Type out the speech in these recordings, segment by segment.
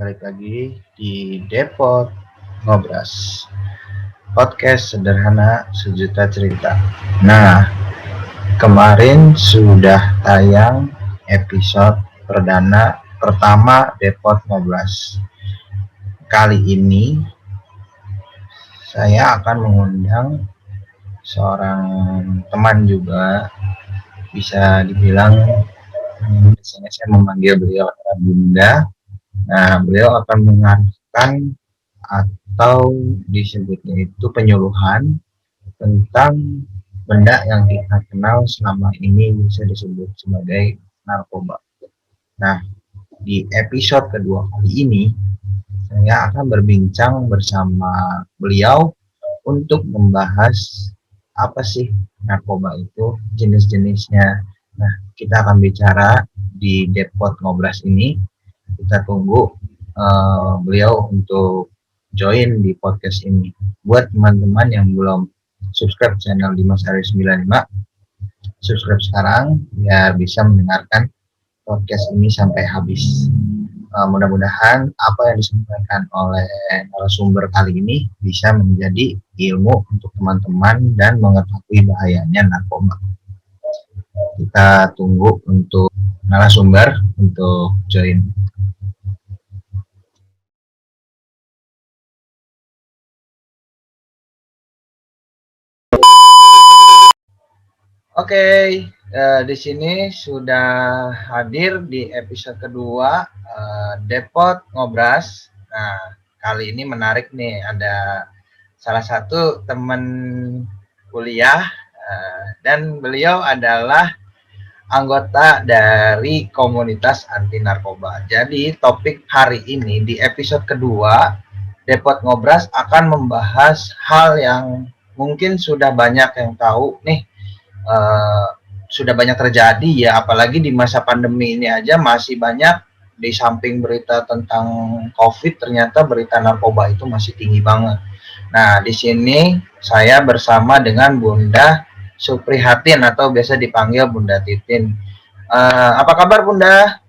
balik lagi di Depot Ngobras Podcast sederhana sejuta cerita. Nah, kemarin sudah tayang episode perdana pertama Depot Ngobras. Kali ini saya akan mengundang seorang teman juga, bisa dibilang biasanya saya memanggil beliau Bunda. Nah, beliau akan mengarahkan atau disebutnya itu penyuluhan tentang benda yang kita kenal selama ini bisa disebut sebagai narkoba. Nah, di episode kedua kali ini saya akan berbincang bersama beliau untuk membahas apa sih narkoba itu, jenis-jenisnya. Nah, kita akan bicara di Depot Ngobras ini. Kita tunggu beliau untuk join di podcast ini. Buat teman-teman yang belum subscribe channel Dimas Ari 95, subscribe sekarang biar bisa mendengarkan podcast ini sampai habis. Mudah-mudahan apa yang disampaikan oleh narasumber kali ini bisa menjadi ilmu untuk teman-teman dan mengetahui bahayanya narkoba. Kita tunggu untuk narasumber untuk join. Oke, di sini sudah hadir di episode kedua Depot Ngobras. Nah, kali ini menarik nih, ada salah satu teman kuliah dan beliau adalah anggota dari komunitas anti narkoba. Jadi topik hari ini di episode kedua Depot Ngobras akan membahas hal yang mungkin sudah banyak yang tahu nih. Sudah banyak terjadi ya, apalagi di masa pandemi ini aja masih banyak. Di samping berita tentang COVID, ternyata berita narkoba itu masih tinggi banget. Nah, di sini saya bersama dengan Bunda Suprihatin atau biasa dipanggil Bunda Titin. Apa kabar Bunda?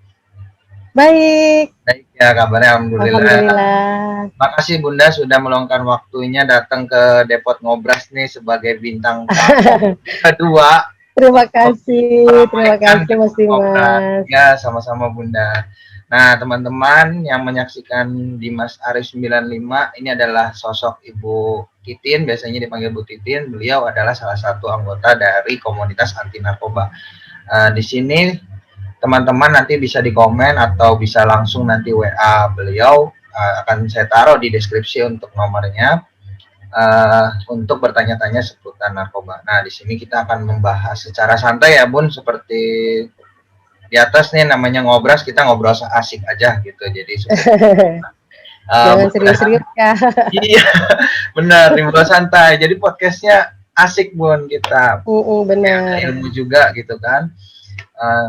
Baik. Baik ya, kabarnya alhamdulillah. Alhamdulillah. Makasih Bunda sudah meluangkan waktunya datang ke Depot Ngobras nih sebagai bintang tamu kedua. Terima kasih Mas Dimas. Ya, sama-sama Bunda. Nah, teman-teman yang menyaksikan Dimas Ari 95, ini adalah sosok Ibu Titin, biasanya dipanggil Bu Titin. Beliau adalah salah satu anggota dari komunitas anti narkoba. Di sini teman-teman nanti bisa di komen atau bisa langsung nanti WA beliau. Akan saya taruh di deskripsi untuk nomornya untuk bertanya-tanya seputar narkoba. Nah, di sini kita akan membahas secara santai ya Bun, seperti di atas nih namanya ngobras, kita ngobrol asik aja gitu. Jadi jangan serius-serius ya. Iya, benar, ngobrol santai. Jadi podcastnya asik Bun kita. Benar. Ilmu juga gitu kan.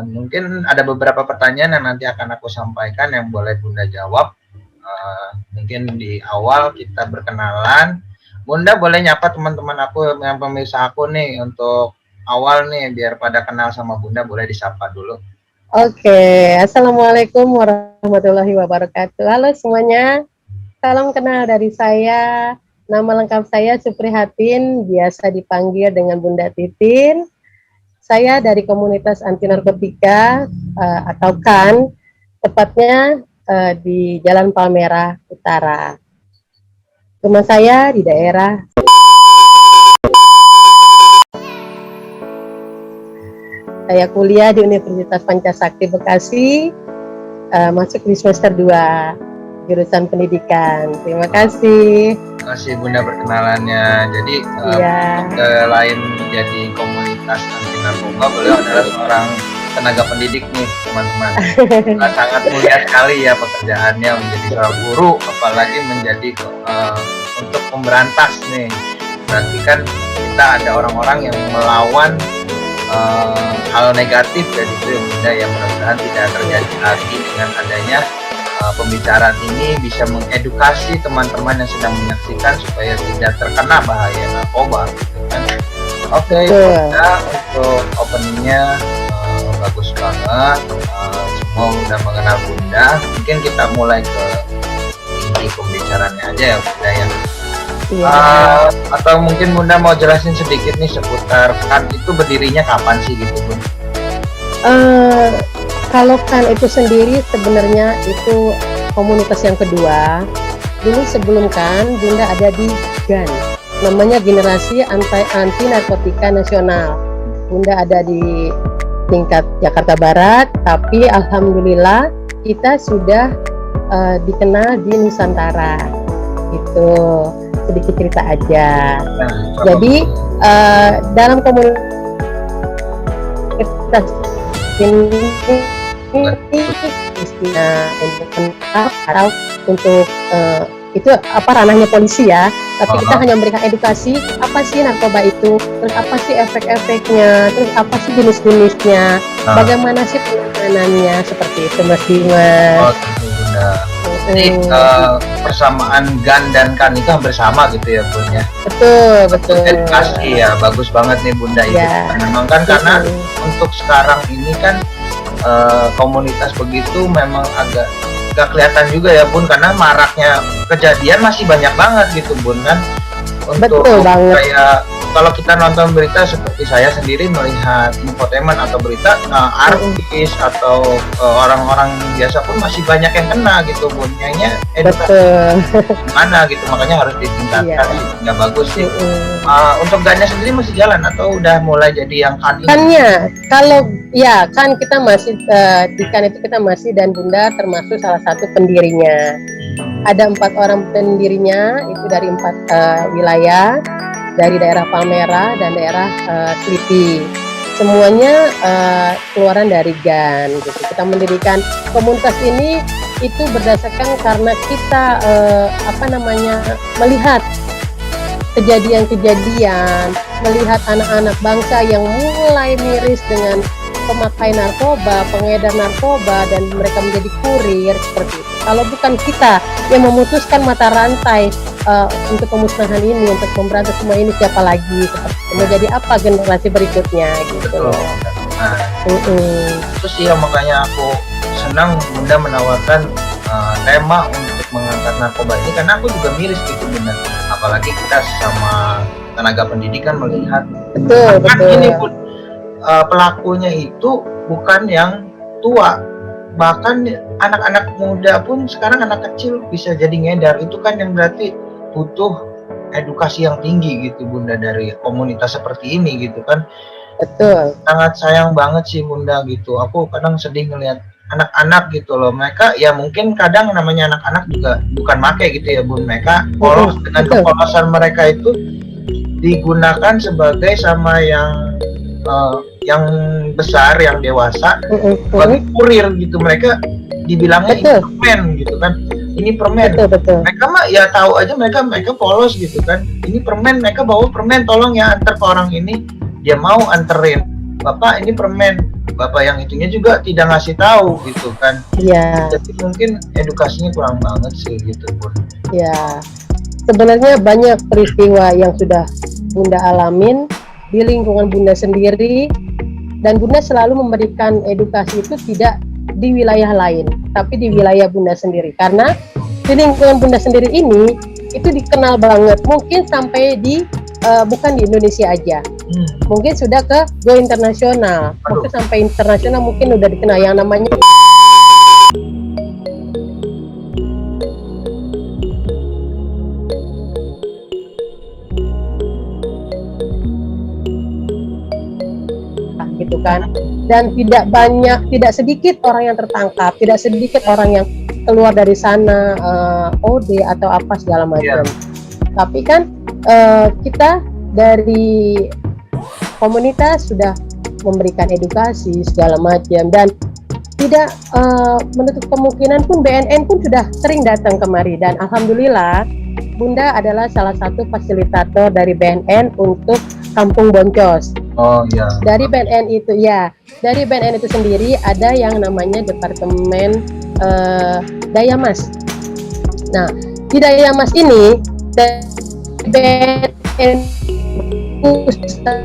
Mungkin ada beberapa pertanyaan yang nanti akan aku sampaikan yang boleh Bunda jawab. Mungkin di awal kita berkenalan. Bunda boleh nyapa teman-teman aku yang pemirsa aku nih untuk awal nih, biar pada kenal sama Bunda, boleh disapa dulu. Oke, Assalamualaikum warahmatullahi wabarakatuh. Halo semuanya, salam kenal dari saya. Nama lengkap saya Suprihatin, biasa dipanggil dengan Bunda Titin. Saya dari komunitas anti narkotika atau KAN, tepatnya di Jalan Palmerah Utara. Rumah saya di daerah. Saya kuliah di Universitas Pancasakti Bekasi, masuk di semester 2, jurusan pendidikan. Terima kasih. Terima kasih Bunda perkenalannya. Jadi selain jadi komunitas anti narkoba, beliau adalah seorang tenaga pendidik nih teman-teman. Sangat mulia sekali ya pekerjaannya, menjadi seorang guru, apalagi menjadi untuk pemberantas nih. Berarti kan kita ada orang-orang yang melawan hal negatif ya gitu ya Bunda, yang mudah-mudahan tidak terjadi lagi. Dengan adanya pembicaraan ini bisa mengedukasi teman-teman yang sedang menyaksikan supaya tidak terkena bahaya narkoba gitu kan. Oke, Bunda, untuk openingnya bagus banget. Semua udah mengenal Bunda. Mungkin kita mulai ke isi pembicaranya aja ya Bunda ya. Iya. Atau mungkin Bunda mau jelasin sedikit nih seputar KAN itu berdirinya kapan sih gitu Bun? Kalau KAN itu sendiri sebenarnya itu komunitas yang kedua. Dulu sebelum KAN, Bunda ada di GAN, namanya Generasi Anti Narkotika Nasional. Bunda ada di tingkat Jakarta Barat, tapi alhamdulillah kita sudah dikenal di Nusantara. Itu sedikit cerita aja. Jadi dalam komunitas ini atau untuk itu apa ranahnya polisi ya, tapi kita hanya memberikan edukasi apa sih narkoba itu, terus apa sih efek-efeknya, terus apa sih jenis-jenisnya, bagaimana sih penanganannya, seperti itu Mas Dimas. Jadi persamaan GAN dan KAN itu hampir sama gitu ya Bun ya. Betul. Edukasi ya, bagus banget nih Bunda itu. Memang kan karena untuk sekarang ini kan komunitas begitu memang agak gak kelihatan juga ya Bun, karena maraknya kejadian masih banyak banget gitu Bun kan. Untuk kayak kalau kita nonton berita seperti saya sendiri melihat infotainment atau berita artis atau orang-orang biasa pun masih banyak yang kena gitu Bun. Kayaknya edukasi mana gitu, makanya harus ditingkatkan. Nggak bagus sih. Untuk GAN-nya sendiri masih jalan atau udah mulai jadi yang KAN ini? KAN-nya, kalau ya kan kita masih di KAN itu kita masih, dan Bunda termasuk salah satu pendirinya. Ada 4 orang pendirinya, itu dari 4 wilayah, dari daerah Palmerah dan daerah Selipi. Semuanya keluaran dari GAN gitu. Kita mendirikan komunitas ini itu berdasarkan karena kita melihat kejadian-kejadian, melihat anak-anak bangsa yang mulai miris dengan pemakai narkoba, pengedar narkoba, dan mereka menjadi kurir seperti itu. Kalau bukan kita yang memutuskan mata rantai untuk pemusnahan ini, untuk memberantas semua ini, siapa lagi? Seperti itu. Menjadi apa generasi berikutnya gitu. Terus ya makanya aku senang Bunda menawarkan tema untuk mengangkat narkoba ini, karena aku juga miris gitu Bunda. Apalagi kita sama tenaga pendidikan melihat ini pun pelakunya itu bukan yang tua, bahkan anak-anak muda pun sekarang, anak kecil bisa jadi ngedar. Itu kan yang berarti butuh edukasi yang tinggi gitu Bunda dari komunitas seperti ini gitu kan. Betul. Sangat sayang banget sih Bunda gitu. Aku kadang sedih ngelihat anak-anak gitu loh. Mereka ya mungkin kadang namanya anak-anak juga bukan make gitu ya Bun. Mereka polos, dengan kepolosan mereka itu digunakan sebagai sama yang besar, yang dewasa, bagi kurir gitu. Mereka dibilangnya ini permen gitu kan, ini permen. Mereka mah ya tahu aja mereka polos gitu kan. Ini permen, mereka bawa permen, tolong ya antar ke orang ini. Dia mau anterin, Bapak ini permen, Bapak yang itunya juga tidak ngasih tahu gitu kan. Iya. Jadi mungkin edukasinya kurang banget sih gitu Bun. Ya, sebenarnya banyak peristiwa yang sudah Bunda alamin di lingkungan Bunda sendiri, dan Bunda selalu memberikan edukasi itu tidak di wilayah lain, tapi di wilayah Bunda sendiri. Karena di lingkungan Bunda sendiri ini itu dikenal banget, mungkin sampai di bukan di Indonesia aja, mungkin sudah ke go internasional, mungkin sampai internasional, mungkin udah dikenal yang namanya gitu kan. Dan tidak sedikit orang yang tertangkap, tidak sedikit orang yang keluar dari sana OD atau apa segala macam. Tapi kan kita dari komunitas sudah memberikan edukasi segala macam, dan tidak menutup kemungkinan pun BNN pun sudah sering datang kemari, dan alhamdulillah Bunda adalah salah satu fasilitator dari BNN untuk Kampung Boncos. Dari BNN itu dari BNN itu sendiri ada yang namanya Departemen Dayamas. Nah, di Dayamas ini BNN pusat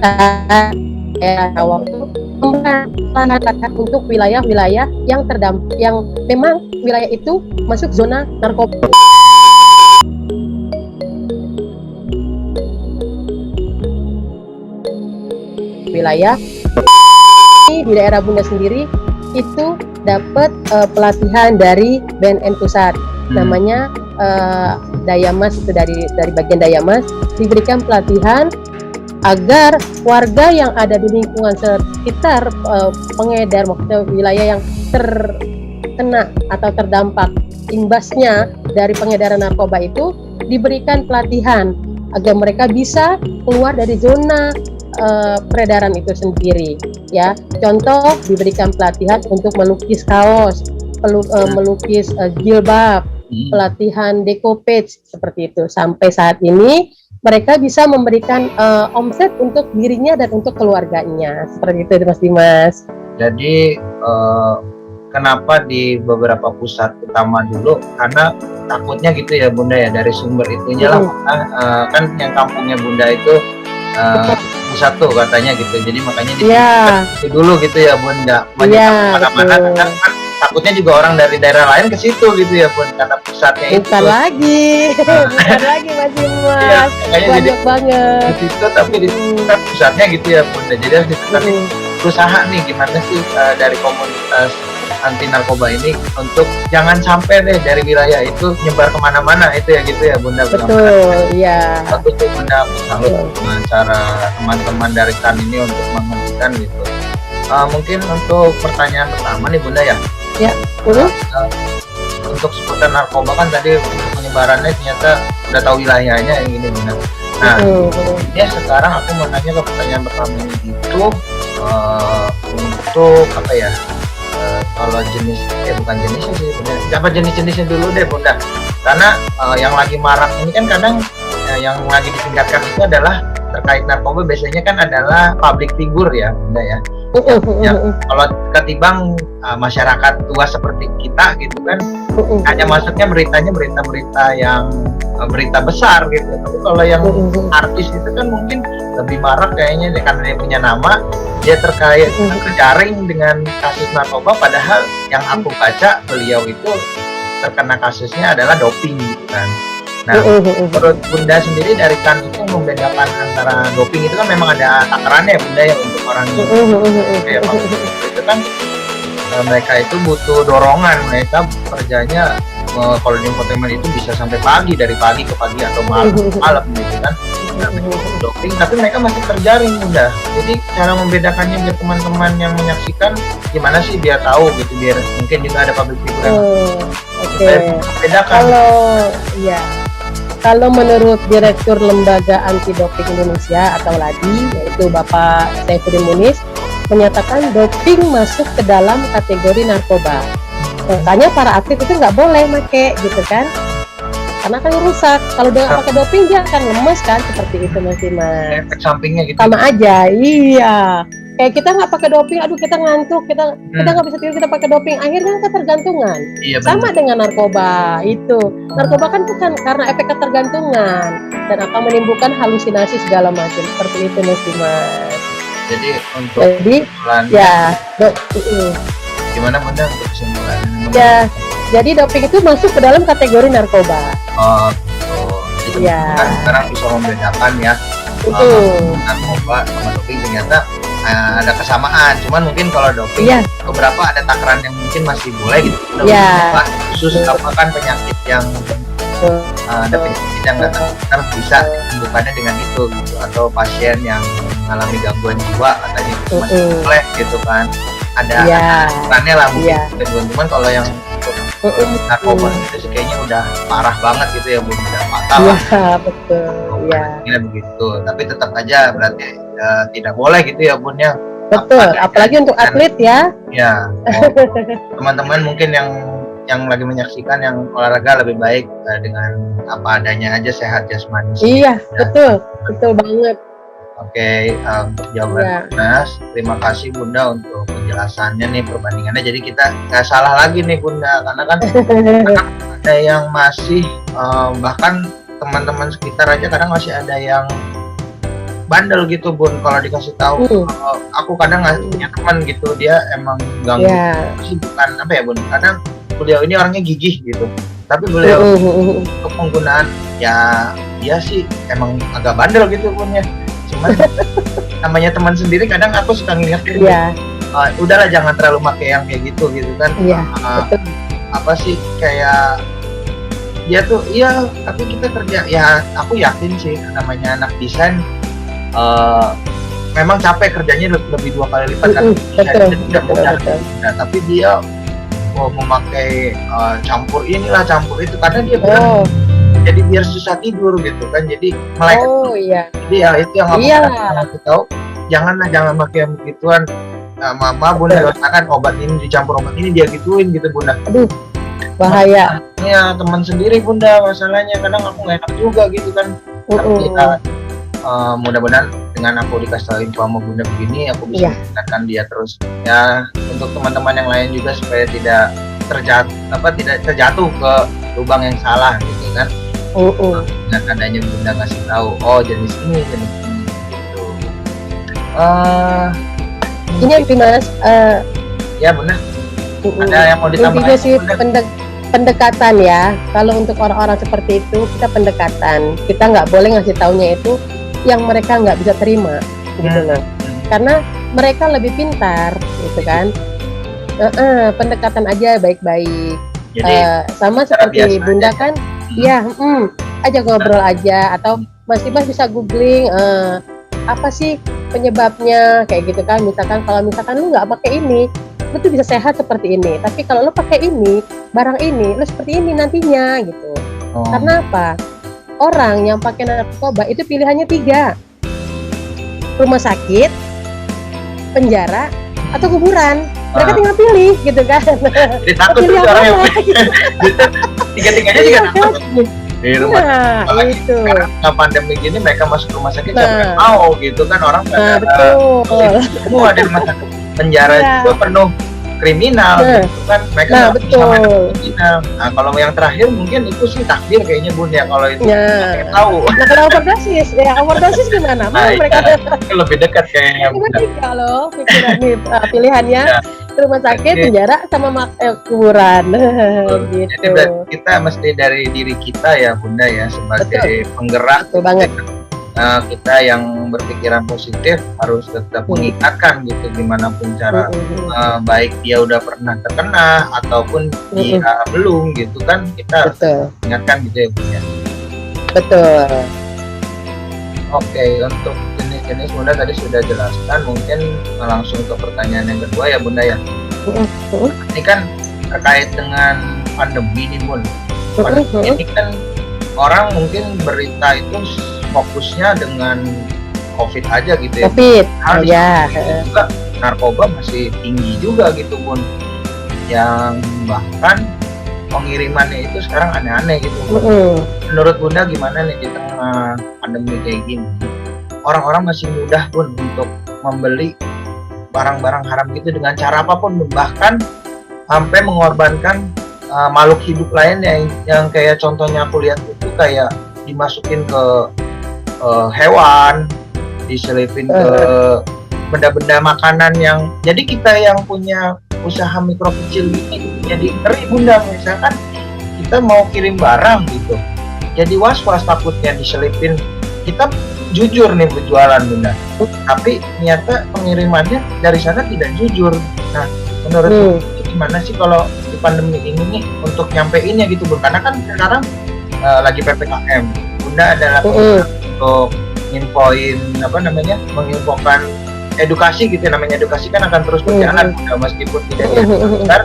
waktu memperanakan untuk wilayah-wilayah yang memang wilayah itu masuk zona narkoba. wilayah. Di daerah Bunda sendiri itu dapat pelatihan dari BNN pusat, namanya Dayamas, itu dari bagian Dayamas diberikan pelatihan agar warga yang ada di lingkungan sekitar pengedar, maksudnya wilayah yang terkena atau terdampak imbasnya dari pengedaran narkoba itu diberikan pelatihan agar mereka bisa keluar dari zona peredaran itu sendiri, ya. Contoh, diberikan pelatihan untuk melukis kaos, melukis jilbab, pelatihan decoupage seperti itu. Sampai saat ini mereka bisa memberikan omset untuk dirinya dan untuk keluarganya, seperti itu, Mas Dimas. Jadi kenapa di beberapa pusat utama dulu? Karena takutnya gitu ya Bunda ya, dari sumber itunya lah. Kan yang kampungnya Bunda itu pusat tuh katanya gitu, jadi makanya itu dulu gitu ya Bunda, banyak mana-mana, kan takutnya juga orang dari daerah lain ke situ gitu ya Bun, karena pusatnya itu bukan lagi Mas Dimas, ya, banyak banget di situ, tapi di pusatnya gitu ya Bunda. Jadi harus kita berusaha nih gimana sih dari komunitas anti narkoba ini untuk jangan sampai deh dari wilayah itu nyebar kemana-mana itu ya gitu ya Bunda. Betul, iya. Aku tuh Bunda salut dengan cara teman-teman dari KAN ini untuk menghentikan gitu. Mungkin untuk pertanyaan pertama nih Bunda ya. Ya. Untuk seputar narkoba kan tadi penyebarannya ternyata udah tahu wilayahnya yang gini Bunda. Nah, ya sekarang aku mau nanya ke pertanyaan pertama ini itu untuk apa ya? Kalau jenis, bukan jenisnya sih Bunda, apa jenis-jenisnya dulu deh Bunda, karena yang lagi marak ini kan kadang yang lagi ditingkatkan itu adalah terkait narkoba, biasanya kan adalah public figure ya Bunda ya, kalau ketimbang masyarakat tua seperti kita gitu kan, hanya masuknya beritanya berita-berita yang berita besar gitu, tapi kalau yang artis itu kan mungkin lebih marak kayaknya karena dia punya nama, dia terjaring dengan kasus narkoba, padahal yang aku baca beliau itu terkena kasusnya adalah doping gitu kan. Nah, menurut Bunda sendiri dari KAN itu membedakan antara doping itu kan memang ada takarannya ya Bunda ya, untuk orang yang kayak itu kan mereka itu butuh dorongan, mereka kerjanya kalau di infotainment itu bisa sampai pagi, dari pagi ke pagi atau malam gitu kan. Doping, tapi mereka masih terjaring Bunda. Jadi cara membedakannya biar teman-teman yang menyaksikan gimana sih biar tahu gitu, biar mungkin juga ada public figure yang membedakan. Kalau menurut Direktur Lembaga Anti Doping Indonesia atau LADI, yaitu Bapak Saifuddin Muniz, menyatakan doping masuk ke dalam kategori narkoba. Makanya para atlet itu nggak boleh make gitu kan, karena kan rusak. Kalau dia nggak pakai doping dia akan lemes kan, seperti itu Mas Dimas. Efek sampingnya gitu. Sama aja, iya. Kayak kita nggak pakai doping, aduh kita ngantuk, kita nggak bisa tidur, kita pakai doping, akhirnya ketergantungan. Iya, sama dengan narkoba itu. Narkoba kan bukan karena efek ketergantungan dan akan menimbulkan halusinasi segala macam, seperti itu Mas Dimas. Jadi untuk gimana Bunda untuk kesimpulannya? Ya, jadi doping itu masuk ke dalam kategori narkoba. Oh, gitu. Jadi kan sekarang bisa membedakan ya narkoba sama doping, ternyata ada kesamaan. Cuman mungkin kalau doping beberapa ada takaran yang mungkin masih boleh gitu. Khusus apa kan penyakit yang ada penyakit yang nggak terkenal bisa bukannya dengan itu gitu, atau pasien yang mengalami gangguan jiwa katanya itu masih boleh gitu kan. Ada aturannya lah mungkin teman-teman. Kalau yang narkoba itu kayaknya udah parah banget gitu ya Bun, udah fatal lah. Betul. Kira begitu, tapi tetap aja berarti tidak boleh gitu ya Bun ya. Betul, apalagi untuk atlet ya. Ya, teman-teman mungkin yang lagi menyaksikan yang olahraga lebih baik dengan apa adanya aja, sehat jasmani. Iya, betul banget. Oke, jawaban Mas. Terima kasih Bunda untuk penjelasannya nih, perbandingannya. Jadi kita nggak salah lagi nih Bunda, karena kan ada yang masih bahkan teman-teman sekitar aja kadang masih ada yang bandel gitu Bun, kalau dikasih tahu. Aku kadang nggak punya teman gitu, dia emang ganggu sih, bukan apa ya Bun, kadang beliau ini orangnya gigih gitu, tapi beliau untuk penggunaan ya dia sih emang agak bandel gitu Bun ya. Cuman namanya teman sendiri kadang aku suka ngingetin, Iya, udahlah jangan terlalu pakai yang kayak gitu kan. iya, Eh, betul. apa sih kayak dia tuh iya tapi kita kerja ya aku yakin sih namanya anak desain eh, memang capek kerjanya lebih 2 kali lipat kan. Betul, Desain itu tidak betul, mudah. betul. Nah, tapi dia mau memakai campur inilah campur itu karena dia bilang Oh, jadi biar susah tidur gitu kan, jadi melek. oh iya, Jadi ya itu yang aku iya, aku tahu, jangan pakai yang begituan. Nah, mama bunda katakan obat ini dicampur obat ini dia gituin gitu bunda. aduh, bahaya. Ya teman sendiri bunda masalahnya kadang aku nggak enak juga gitu kan. Tapi ya, mudah-mudahan dengan aku dikasih tahu info sama bunda begini aku bisa Iya. mengingatkan dia terus ya untuk teman-teman yang lain juga supaya tidak terjatuh ke lubang yang salah gitu kan. Dengan adanya bunda ngasih tahu oh jenis ini gitu. Ini yang Mas, Ya bunda ada yang mau intinya ditambahkan sih bunda? pendekatan ya. Kalau untuk orang-orang seperti itu kita pendekatan, kita nggak boleh ngasih taunya itu yang mereka nggak bisa terima gitu loh, karena mereka lebih pintar gitu kan. Pendekatan aja baik-baik. Jadi Sama cara seperti biasa bunda aja. kan, ya aja ngobrol aja, atau Mas Dimas bisa googling apa sih penyebabnya kayak gitu kan. Misalkan lu nggak pakai ini, lu tuh bisa sehat seperti ini, tapi kalau lu pakai ini barang ini lu seperti ini nantinya gitu. Karena apa, orang yang pakai narkoba itu pilihannya 3, rumah sakit, penjara, atau kuburan. Mereka tinggal pilih gitu kan. Jadi takut tuh Pilih orang yang apa? gitu. Tiga-tiganya juga Iya, takut kan? di rumah. Nah, Apalagi itu. sekarang pandemi gini mereka masuk rumah sakit siapa yang Nah. mau gitu kan orang Nah, pada betul. semua di rumah sakit. Penjara Iya. juga penuh kriminal Nah. gitu kan mereka Nah, nggak bisa main betul. kriminal. Nah kalau yang terakhir mungkin itu sih takdir kayaknya bun ya kalau itu Ya. saya tahu Nah, kalau overdosis, ya overdosis gimana? Nah, Mana mereka itu lebih dekat kayaknya cuma Bunda. 3 loh pikiran nih, pilihannya Ya. rumah sakit, Jadi- penjara, sama kuburan. Jadi Gitu. berarti kita mesti dari diri kita ya bunda ya sebagai penggerak Betul banget. kita yang berpikiran positif harus tetap mengingatkan gitu gimana pun cara baik dia udah pernah terkena ataupun dia belum gitu kan kita harus Betul, ingatkan gitu ya bunda. betul. Oke untuk jenis-jenis bunda tadi sudah jelaskan, mungkin langsung ke pertanyaan yang kedua ya bunda ya. Ini kan terkait dengan pandemi nih bun. Pandemi ini kan orang mungkin berita itu fokusnya dengan COVID aja gitu ya. COVID, Hal ya. juga narkoba masih tinggi juga gitu bun. Yang bahkan pengirimannya itu sekarang aneh-aneh gitu. Menurut bunda gimana nih di tengah pandemi kayak gini? Orang-orang masih mudah pun untuk membeli barang-barang haram gitu dengan cara apapun, bahkan sampai mengorbankan makhluk hidup lain yang kayak contohnya aku lihat itu kayak dimasukin ke hewan, diselipin ke benda-benda makanan yang jadi kita yang punya usaha mikro kecil ini jadi ngeri bunda. Misalkan kita mau kirim barang gitu, jadi was-was takutnya diselipin. Kita jujur nih berjualan bunda, tapi ternyata pengirimannya dari sana tidak jujur. Nah menurut gimana sih kalau di pandemi ini nih untuk nyampeinnya gitu bun? Karena kan sekarang lagi PPKM, bunda adalah untuk infoin menginfokan edukasi gitu, namanya edukasi kan akan terus berjalan bunda, meskipun tidak besar.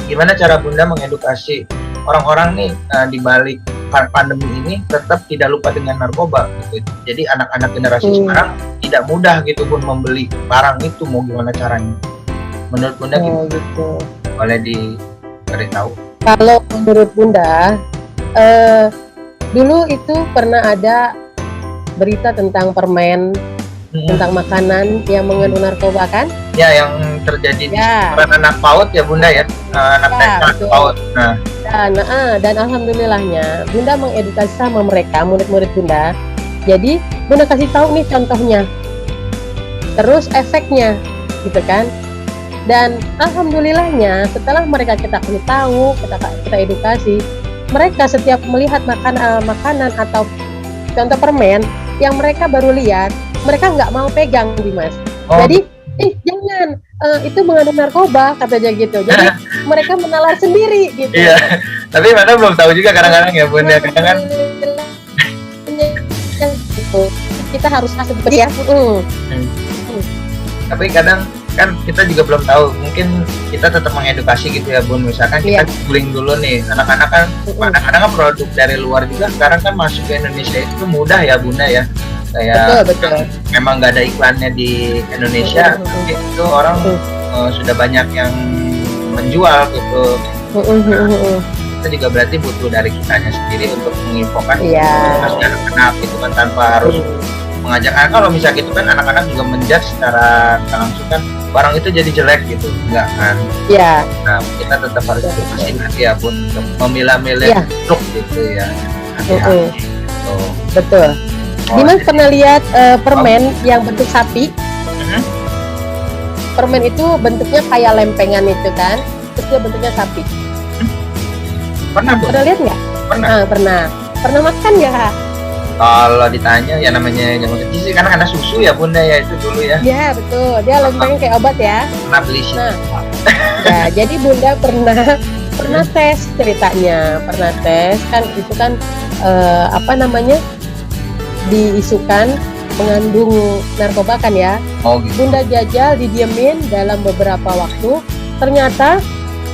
Gimana cara bunda mengedukasi orang-orang nih di balik pandemi ini tetap tidak lupa dengan narkoba gitu. Jadi anak-anak generasi sekarang tidak mudah gitu pun membeli barang itu, mau gimana caranya? Menurut bunda gimana? Gitu. Boleh diberitahu? Kalau menurut bunda, dulu itu pernah ada berita tentang permen, tentang makanan yang mengandung narkoba kan? Ya, yang terjadi di Ya. anak paut ya bunda ya, anak betul. paut. Nah, Dan alhamdulillahnya bunda mengedukasi sama mereka, murid-murid bunda. Jadi bunda kasih tahu nih contohnya, terus efeknya, gitu kan? Dan alhamdulillahnya setelah mereka kita kasih tahu, kita edukasi, mereka setiap melihat makanan atau contoh permen yang mereka baru lihat, mereka nggak mau pegang, Dimas. Oh, Jadi jangan, itu mengandung narkoba katanya gitu. Jadi mereka menalar sendiri gitu. iya. Tapi mana belum tahu juga kadang-kadang ya Bun ya. Kadang-kadang gitu. Kita harus seperti ya. tapi kadang kan kita juga belum tahu, mungkin kita tetap mengedukasi gitu ya Bun. Misalkan kita googling dulu nih, anak-anak kan kadang-kadang kan produk dari luar juga sekarang kan masuk ke Indonesia itu mudah ya Bunda ya, kayak Betul. memang nggak ada iklannya di Indonesia, tapi itu orang sudah banyak yang menjual gitu. Kita juga berarti butuh dari kitanya sendiri untuk menginfokan anak-anak gitu kan, tanpa harus mengajak anak. Kalau misalnya gitu kan anak-anak juga menjudge secara langsung kan barang itu jadi jelek gitu, enggak kan? Iya. Nah, kita tetap harus berhati-hati ya Bun, untuk memilah-milih produk gitu ya. Hati-hati gitu. Betul. Dimas pernah lihat permen yang bentuk sapi? Permen itu bentuknya kayak lempengan itu kan, terus dia bentuknya sapi. Pernah Bun? Pernah lihat nggak? Pernah. Pernah makan nggak? Kalau ditanya ya namanya zaman kecil sih, karena susu ya Bunda ya itu dulu ya. Iya betul, dia lempengan kayak obat ya. Pernah beli sih. Ya, jadi Bunda pernah tes ceritanya, pernah tes kan itu kan diisukan mengandung narkoba kan ya. Oh gitu. Bunda jajal, didiemin dalam beberapa waktu, ternyata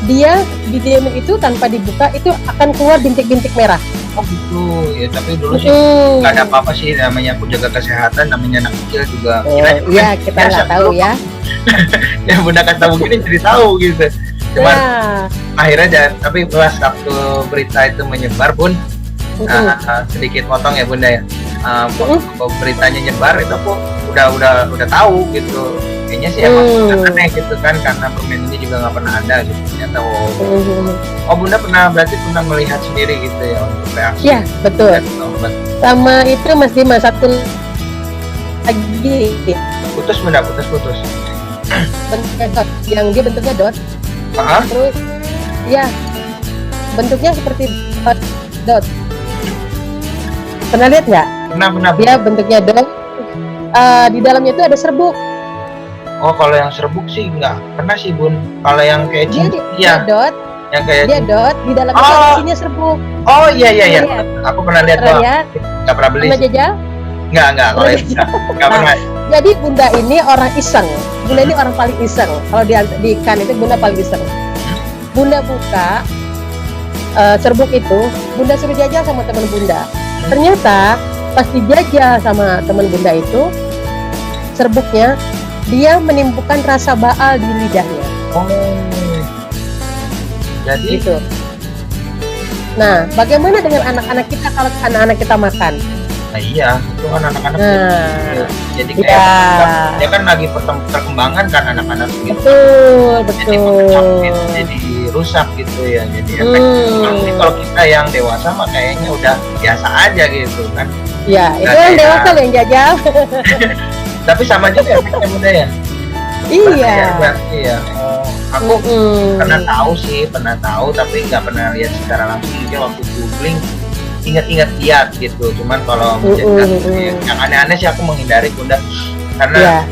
dia didiemin itu tanpa dibuka itu akan keluar bintik-bintik merah. Oh gitu ya, tapi dulu sih nggak ada apa-apa sih, namanya aku jaga kesehatan, namanya anak kecil juga. Iya kita nggak tahu ya. Ya Bunda kata begini jadi tahu gitu. Cuman akhirnya tapi pas waktu berita itu menyebar Bun, sedikit potong ya Bunda ya. Beritanya nyebar itu aku udah tahu gitu. Kayaknya sih emang aneh gitu kan, karena permen ini juga nggak pernah ada gitu. Ternyata Bunda berarti pernah melihat sendiri gitu ya untuk reaksi. Iya betul. Sama itu Mas Dimas, satu lagi. Putus Bunda, putus. Bentuknya dot, yang dia bentuknya dot. Terus ya bentuknya seperti dot. Pernah lihat nggak? Pernah. Dia bentuknya dot. Di dalamnya itu ada serbuk. Oh, kalau yang serbuk sih nggak pernah sih Bun. Kalau yang kayak dia dot, yang kayak dia dot, di dalamnya isinya serbuk. Oh iya. Aku pernah lihat doang. Nggak pernah beli. Pernah jajal? Nggak. Kalau nggak pernah. Jadi Bunda ini orang iseng. Bunda ini orang paling iseng. Kalau di ikan itu Bunda paling iseng. Bunda buka serbuk itu, Bunda suruh jajal sama teman Bunda. Ternyata pas dijajal sama teman Bunda itu, serbuknya dia menimbulkan rasa baal di lidahnya. Oh. Jadi gitu. Nah, bagaimana dengan anak-anak kita kalau anak-anak kita makan? Nah iya, itu kan anak-anak jadi kayak dia kan lagi perkembangan kan anak-anak gitu. Betul. Jadi rusak gitu ya. Jadi efek kalau kita yang dewasa mah kayaknya udah biasa aja gitu kan. Ya, itu yang dewasa yang jajal. Tapi sama juga efeknya Bunda ya. Iya. Berarti ya. Aku pernah tahu tapi nggak pernah lihat secara langsung. Mungkin waktu googling ingat-ingat lihat gitu. Cuman kalau yang aneh-aneh sih aku menghindari Bunda, karena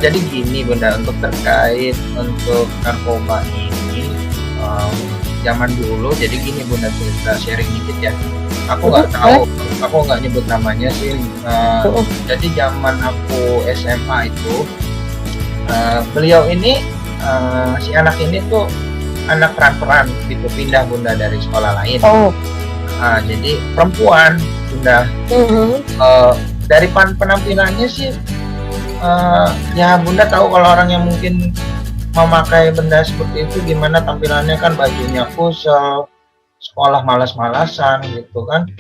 jadi gini Bunda, untuk terkait untuk narkoba ini zaman dulu jadi gini Bunda, cerita sharing dikit ya. Aku nggak tahu, aku nggak nyebut namanya sih. Jadi zaman aku SMA itu beliau ini si anak ini tuh anak transferan gitu, pindah Bunda dari sekolah lain. Jadi perempuan Bunda. Dari penampilannya sih ya Bunda tahu kalau orang yang mungkin memakai benda seperti itu gimana tampilannya kan, bajunya kusel, sekolah malas-malasan gitu kan.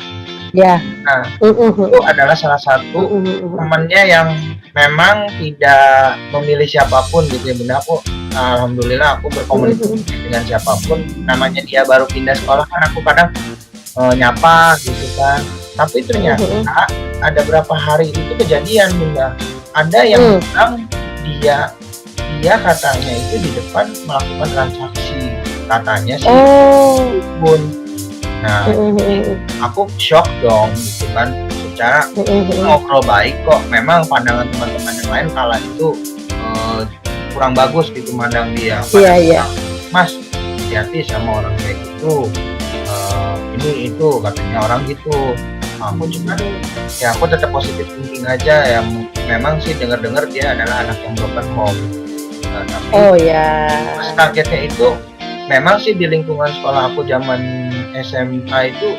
Ya. Nah, itu adalah salah satu temannya yang memang tidak memilih siapapun gitu ya Bunda. Alhamdulillah aku berkomunikasi dengan siapapun, namanya dia baru pindah sekolah kan aku kadang nyapa gitu kan. Tapi ternyata ada berapa hari itu kejadian Bunda, ada yang bilang dia katanya itu di depan melakukan transaksi katanya sih Bun. Nah aku shock dong gitu kan, bicara ngobrol baik kok. Memang pandangan teman-teman yang lain kala itu kurang bagus gitu mandang dia. Iya. Mas, hati-hati sama orang kayak gitu. Ini itu katanya orang gitu. Aku cuma ya aku tetap positif thinking aja ya. Memang sih dengar-dengar dia adalah anak yang broken home. Tapi kagetnya itu memang sih di lingkungan sekolah aku zaman SMA itu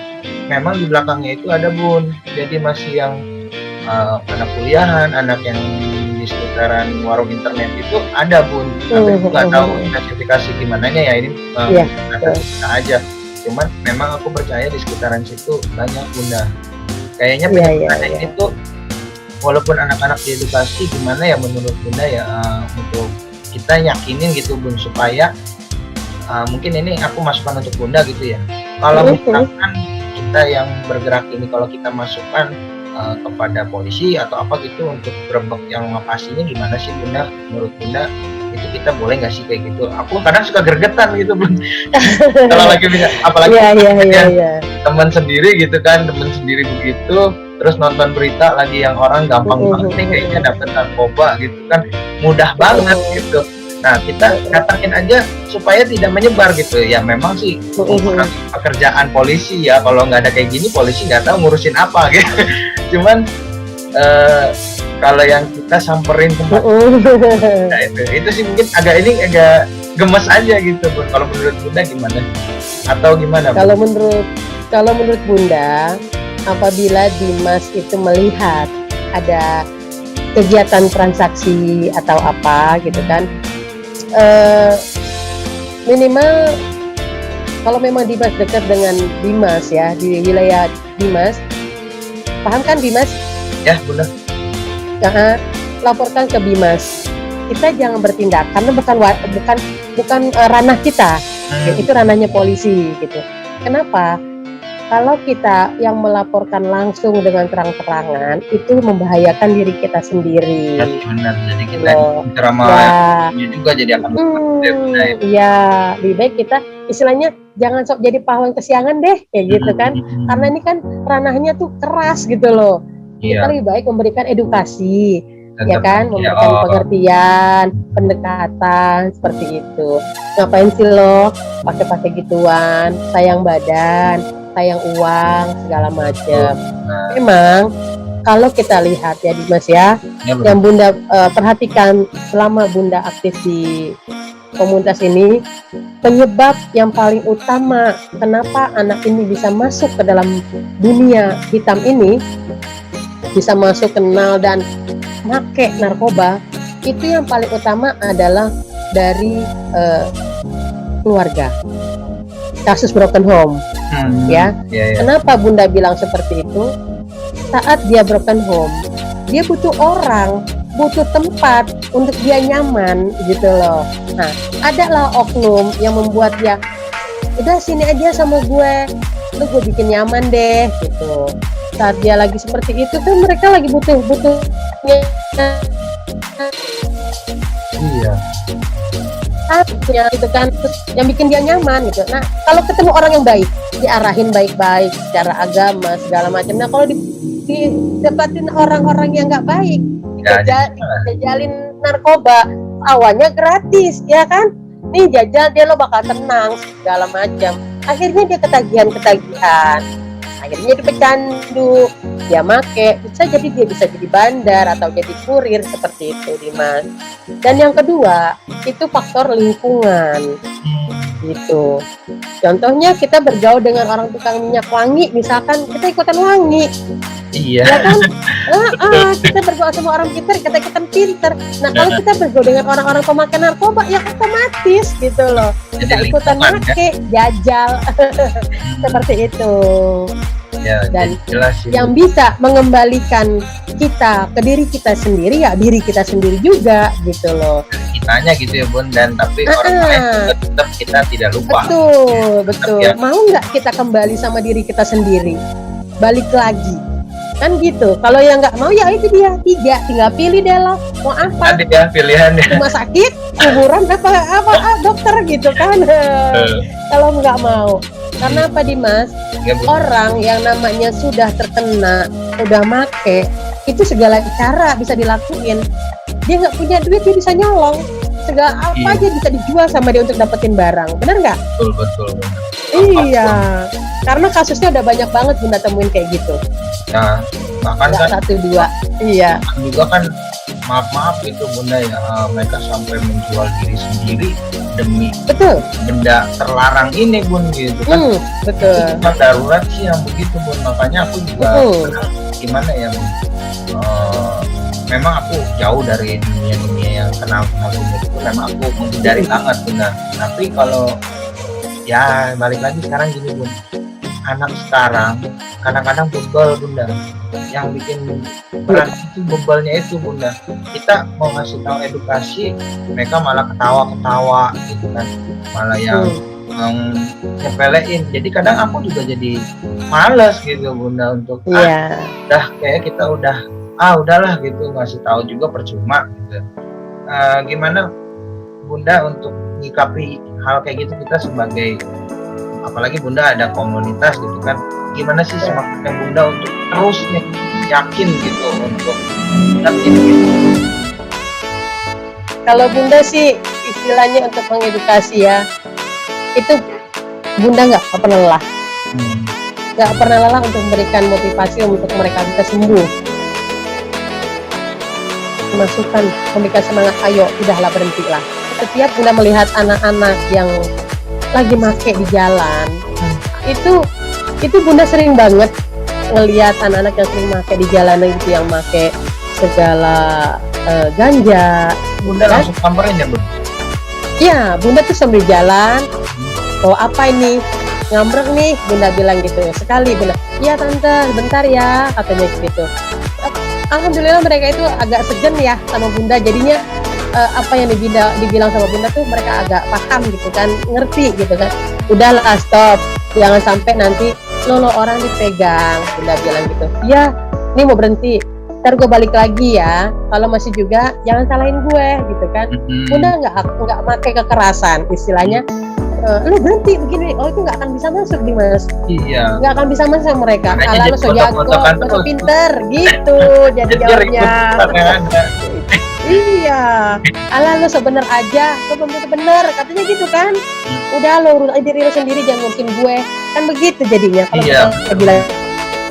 memang di belakangnya itu ada Bun. Jadi masih yang anak kuliahan, anak yang di sekitaran warung internet itu ada Bun. Tapi nggak tahu spesifikasi gimana ya ini kita aja. Cuman memang aku percaya di sekitaran situ banyak Bunda. Kayaknya penyebabnya itu walaupun anak-anak diedukasi gimana ya menurut Bunda ya untuk kita yakinin gitu Bun supaya mungkin ini aku masukkan untuk Bunda gitu ya. Kalau misalkan kita yang bergerak ini kalau kita masukkan kepada polisi atau apa gitu untuk berebek yang lokasinya gimana sih Bunda? Menurut Bunda itu kita boleh nggak sih kayak gitu? Aku kadang suka gergetan gitu Bun. Kalau lagi apalagi teman sendiri gitu kan, teman sendiri begitu, terus nonton berita lagi yang orang gampang banget nih kayaknya dapat narkoba gitu kan, mudah banget gitu. Nah kita katakan aja supaya tidak menyebar gitu ya. Memang sih pekerjaan polisi ya, kalau nggak ada kayak gini polisi nggak tahu ngurusin apa gitu. Cuman kalau yang kita samperin tempat nah itu sih mungkin agak gemes aja gitu Bun. Kalau menurut Bunda gimana? Atau gimana Bun? Kalau menurut Bunda, apabila Dimas itu melihat ada kegiatan transaksi atau apa gitu kan, minimal kalau memang Dimas dekat dengan Dimas ya, di wilayah Dimas, paham kan Dimas? Ya Bunda. Laporkan ke Bimas. Kita jangan bertindak karena bukan ranah kita. Itu ranahnya polisi gitu. Kenapa? Kalau kita yang melaporkan langsung dengan terang-terangan itu membahayakan diri kita sendiri. Ya, benar. Jadi kita ceramah juga jadi akan lebih baik kita istilahnya jangan sok jadi pahlawan kesiangan deh kayak gitu kan. Karena ini kan ranahnya tuh keras gitu loh. Kita lebih baik memberikan edukasi, ya kan, memberikan pengertian, pendekatan seperti itu. Ngapain sih lo pakai gituan, sayang badan, sayang uang, segala macam. Memang kalau kita lihat ya Dimas ya, yang Bunda perhatikan selama Bunda aktif di komunitas ini, penyebab yang paling utama kenapa anak ini bisa masuk ke dalam dunia hitam ini, bisa masuk kenal dan make narkoba, itu yang paling utama adalah dari keluarga, kasus broken home. Kenapa Bunda bilang seperti itu? Saat dia broken home, dia butuh orang, butuh tempat untuk dia nyaman gitu loh. Nah, adalah oknum yang membuat dia udah sini aja sama gue bikin nyaman deh gitu. Saat dia lagi seperti itu kan mereka lagi butuhnya gitu kan, yang bikin dia nyaman gitu. Nah kalau ketemu orang yang baik, diarahin baik-baik secara agama segala macam. Nah kalau didapatin orang-orang yang nggak baik, dijajalin narkoba, awalnya gratis ya kan, nih jajal dia lo bakal tenang segala macam. Akhirnya dia ketagihan, akhirnya dia pecandu, dia make, bisa jadi bandar atau jadi kurir seperti itu Dimas. Dan yang kedua itu faktor lingkungan gitu. Contohnya kita bergaul dengan orang tukang minyak wangi, misalkan kita ikutan wangi, ya kan? Kita bergaul sama orang pintar, kita ikutan pintar. Nah kalau kita bergaul dengan orang-orang pemakai narkoba, ya otomatis gitu loh, kita ikutan make, jajal seperti itu. Dan yang bisa mengembalikan kita ke diri kita sendiri ya diri kita sendiri juga gitu loh. Kitanya gitu ya Bun, dan tapi orang lain tetap kita tidak lupa. Betul. Ya. Mau nggak kita kembali sama diri kita sendiri, balik lagi kan gitu. Kalau yang nggak mau ya itu dia 3, tinggal pilih deh lo mau apa. Tadi ya pilihannya. Rumah sakit, kuburan apa dokter gitu kan. Kalau nggak mau. Karena apa Dimas? Ya, Bun. Orang yang namanya sudah terkena, udah make, itu segala cara bisa dilakuin. Dia nggak punya duit, dia bisa nyolong. Segala apa Iya. aja bisa dijual sama dia untuk dapetin barang. Bener nggak? Betul. Iya. Karena kasusnya udah banyak banget Bunda temuin kayak gitu. Nah, bahkan Nggak kan satu dua. Iya. juga kan maaf itu Bunda ya, mereka sampai menjual diri sendiri demi Betul. benda terlarang ini Bun gitu kan. Betul. Cuma darurat sih yang begitu Bun, makanya aku juga gimana ya Bun, memang aku jauh dari dunia yang kenal dunia itu, memang aku menghindari banget Bunda. Tapi kalau ya balik lagi sekarang gini Bun, anak sekarang kadang-kadang bebal Bunda, yang bikin berat itu bebalnya itu Bunda. Kita mau ngasih tahu edukasi, mereka malah ketawa-ketawa gitu kan, malah yang nyepelein. Jadi kadang aku juga jadi males gitu Bunda untuk udah kayak kita udahlah gitu, ngasih tahu juga percuma gitu. Gimana Bunda untuk nyikapi hal kayak gitu, kita sebagai, apalagi Bunda ada komunitas gitu kan, gimana sih semangatnya Bunda untuk terus nih yakin gitu untuk Kalau Bunda sih istilahnya untuk mengedukasi ya, itu Bunda nggak pernah lelah, nggak pernah lelah untuk memberikan motivasi untuk mereka bisa sembuh, masukan, memberikan semangat, ayo udahlah berhentilah. Setiap Bunda melihat anak-anak yang lagi make di jalan, itu Bunda sering banget ngelihat anak-anak yang sering make di jalan itu, yang make segala ganja. Bunda langsung samperin ya Bun? Iya, Bunda tuh sambil jalan, apa ini, ngambrek nih, Bunda bilang gitu. Sekali Bunda, iya tante, bentar ya, katanya gitu. Alhamdulillah mereka itu agak segan ya sama Bunda, jadinya apa yang dibilang sama Bunda tuh mereka agak paham gitu kan, ngerti gitu kan. Udahlah stop, jangan sampai nanti lo orang dipegang, Bunda bilang gitu. Iya, ini mau berhenti, ntar gue balik lagi ya, kalau masih juga jangan salahin gue gitu kan. Bunda nggak pakai kekerasan, istilahnya lu berhenti begini, itu nggak akan bisa masuk Dimas. Iya, nggak akan bisa masuk sama mereka. Ala lo so jago, lo pinter gitu jadi jawabnya. Iya, ala lo sebener aja, lo belum tentu bener, katanya gitu kan. Udah lo urus diri lo sendiri, jangan ngurusin gue, kan begitu jadinya. Kalau kita bilang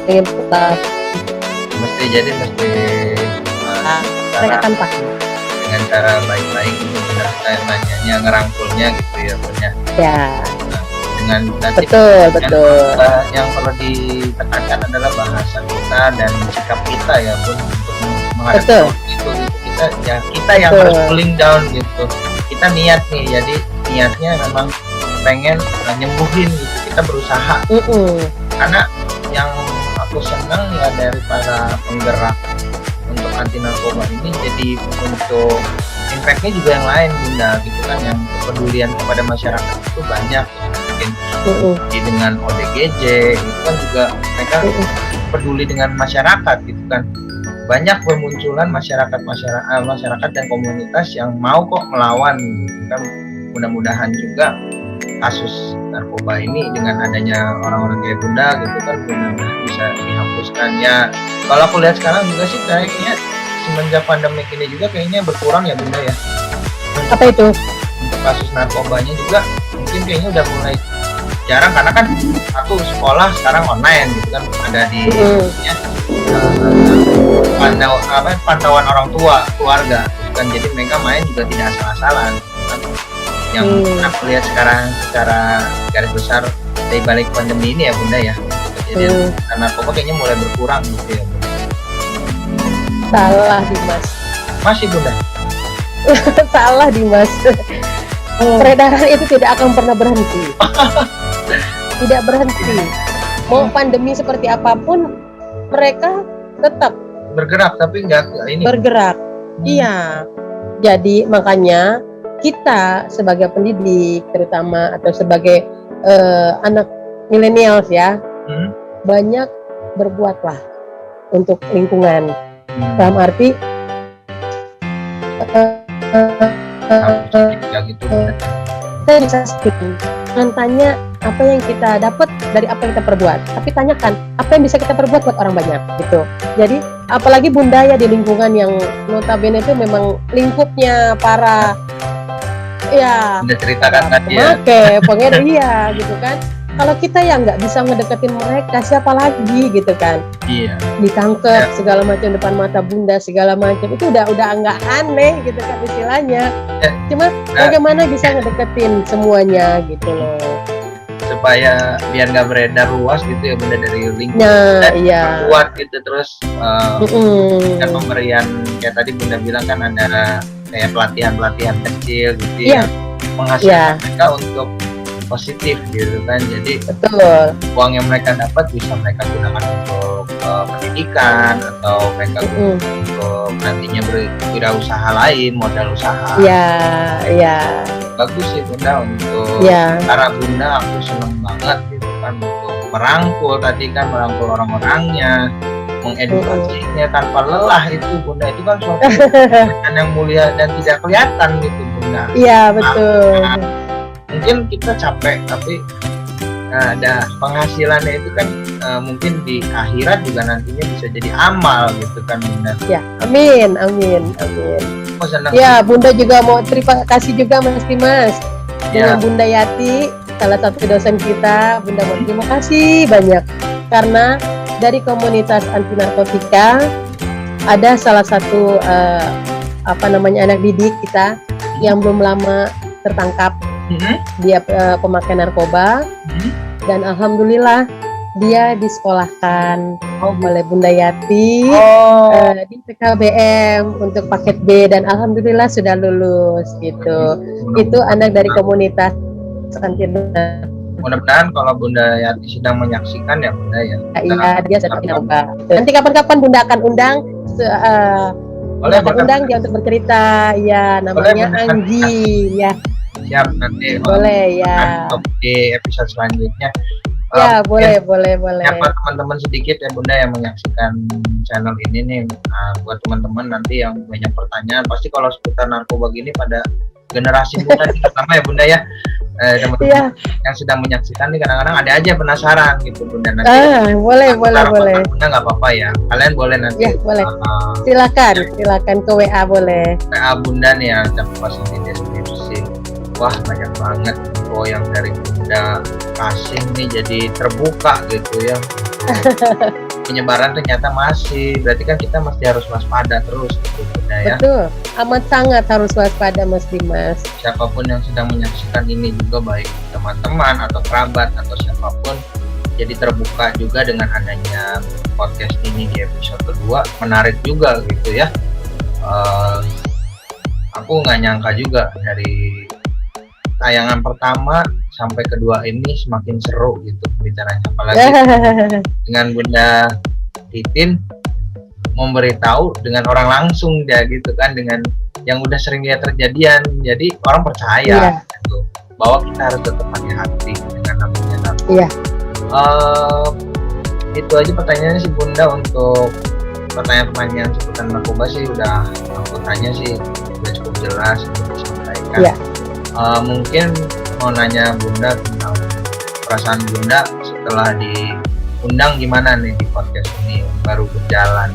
ingin mesti mereka akan paham dengan cara baik-baik gitu, benar kayak nanyanya, ngerangkulnya gitu ya punya. Ya. Dengan betul. Yang perlu ditekankan adalah bahasa kita dan sikap kita ya Bun, untuk menghadapi itu kita yang harus cooling down gitu. Kita niat nih, jadi niatnya memang pengen nyembuhin gitu, kita berusaha. Karena yang aku senang ya dari para penggerak untuk anti narkoba ini, jadi untuk impactnya juga yang lain Bunda gitu kan, yang kepedulian kepada masyarakat itu banyak. Mungkin dengan ODGJ itu kan juga mereka peduli dengan masyarakat gitu kan. Banyak bermunculan masyarakat dan komunitas yang mau kok melawan gitu kan. Mudah-mudahan juga kasus narkoba ini dengan adanya orang-orang kayak Bunda gitu kan, mudah-mudahan bisa dihapuskan ya. Kalau aku lihat sekarang juga sih kayaknya semenjak pandemi ini juga kayaknya berkurang ya Bunda ya. Apa itu? Untuk kasus narkobanya juga mungkin kayaknya udah mulai jarang, karena kan aku sekolah sekarang online gitu kan, ada di pantauan orang tua, keluarga kan, jadi mereka main juga tidak asal-asalan kan. Yang aku lihat sekarang secara garis besar dari balik pandemi ini ya Bunda ya, jadi narkoba kayaknya mulai berkurang gitu ya Bunda. Salah Dimas. Masih Bunda? Salah Dimas. Peredaran itu tidak akan pernah berhenti. Tidak berhenti. Mau pandemi seperti apapun, mereka tetap bergerak, tapi enggak ini. Bergerak. Iya. Jadi makanya kita sebagai pendidik terutama, atau sebagai anak milenials ya, banyak berbuatlah untuk lingkungan. Dalam arti gitu. saya bisa jangan tanya apa yang kita dapat dari apa yang kita perbuat, tapi tanyakan apa yang bisa kita perbuat buat orang banyak gitu. Jadi apalagi Bunda ya di lingkungan yang notabene itu memang lingkupnya para ya Bunda ceritakan tadi ya. pengedar iya gitu kan. Kalau kita yang nggak bisa ngedeketin mereka, siapa lagi gitu kan? Iya. Ditangkep segala macam depan mata Bunda segala macam, itu udah nggak aneh gitu kan istilahnya. Cuma bagaimana bisa ngedeketin semuanya gitu loh, supaya biar nggak beredar luas gitu ya Bunda, dari lingkungan nah iya kuat gitu. Terus dan pemberian kayak tadi Bunda bilang kan ada kayak pelatihan kecil gitu ya, menghasilkan mereka untuk positif gitu kan. Jadi betul, uang yang mereka dapat bisa mereka gunakan untuk pendidikan, atau mereka untuk nantinya berwirausaha lain, modal usaha. ya Bagus sih Bunda untuk cara Bunda, aku seneng banget gitu kan, untuk merangkul tadi kan, merangkul orang-orangnya, mengedukasinya tanpa lelah. Itu Bunda, itu kan suatu pekerjaan yang mulia dan tidak kelihatan gitu Bunda. Iya betul. Mungkin kita capek, tapi ada penghasilannya itu kan mungkin di akhirat juga nantinya bisa jadi amal gitu kan Bunda. Ya, amin. Oh, senang. Ya, Bunda juga mau terima kasih juga Mas Dimas dengan Bunda Yati, salah satu dosen kita. Bunda mau terima kasih banyak karena dari komunitas anti narkotika ada salah satu anak didik kita yang belum lama tertangkap. Dia pemakai narkoba dan alhamdulillah dia disekolahkan oleh Bunda Yati di PKBM untuk paket B dan alhamdulillah sudah lulus gitu. Itu anak dari komunitas anti narkoba. Mudah-mudahan kalau Bunda Yati sedang menyaksikan ya Bunda ya. Iya, dia sedang narkoba. Nanti kapan-kapan Bunda akan undang dia untuk bercerita ya, namanya Anggi ya. Siap, nanti boleh ya di episode selanjutnya ya. Boleh siapa teman-teman sedikit ya Bunda yang menyaksikan channel ini nih, buat teman-teman nanti yang banyak pertanyaan, pasti kalau seputar narkoba gini pada generasi muda terutama ya Bunda ya, teman-teman yang sedang menyaksikan nih kadang-kadang ada aja penasaran gitu Bunda. Nanti boleh Bunda nggak apa-apa ya, kalian boleh nanti ya, boleh. silakan ke WA boleh. WA Bunda nih ya, pas di deskripsi. Wah, banyak banget info yang dari Bunda kasih nih, jadi terbuka gitu ya. Penyebaran ternyata masih, berarti kan kita mesti harus waspada terus gitu Bunda ya. Betul, amat sangat harus waspada Mas Dimas. Siapapun yang sedang menyaksikan ini juga, baik teman-teman atau kerabat atau siapapun, jadi terbuka juga dengan adanya podcast ini di episode kedua. Menarik juga gitu ya. Aku nggak nyangka juga dari tayangan pertama sampai kedua ini semakin seru gitu bicaranya, apalagi dengan Bunda Titin memberitahu dengan orang langsung dia gitu kan, dengan yang udah sering lihat terjadian, jadi orang percaya gitu, bahwa kita harus tetap hati-hati dengan namanya narkoba. Itu aja pertanyaannya sih Bunda. Untuk pertanyaan-pertanyaan seputar narkoba sih udah aku tanya sih udah cukup jelas untuk disampaikan. Mungkin mau nanya Bunda tentang perasaan Bunda setelah diundang gimana nih di podcast ini baru berjalan.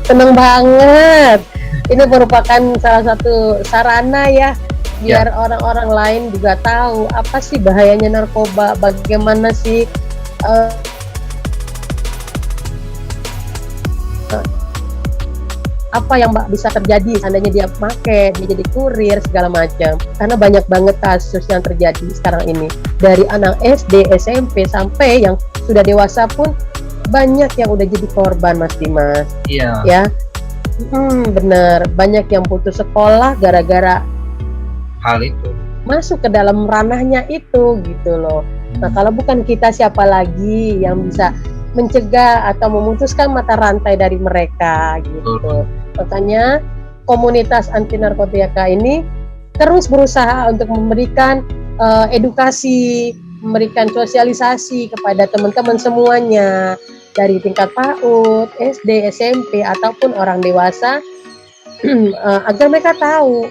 Seneng banget. Ini merupakan salah satu sarana ya biar orang-orang lain juga tahu apa sih bahayanya narkoba, bagaimana sih apa yang bisa terjadi seandainya dia pakai, dia jadi kurir segala macam. Karena banyak banget kasus yang terjadi sekarang ini, dari anak SD, SMP sampai yang sudah dewasa pun banyak yang udah jadi korban Mas Dimas. Iya. Ya, bener, banyak yang putus sekolah gara-gara hal itu, masuk ke dalam ranahnya itu gitu loh. Nah kalau bukan kita, siapa lagi yang bisa mencegah atau memutuskan mata rantai dari mereka gitu. Makanya komunitas anti narkotika ini terus berusaha untuk memberikan edukasi, memberikan sosialisasi kepada teman-teman semuanya dari tingkat PAUD, SD, SMP ataupun orang dewasa agar mereka tahu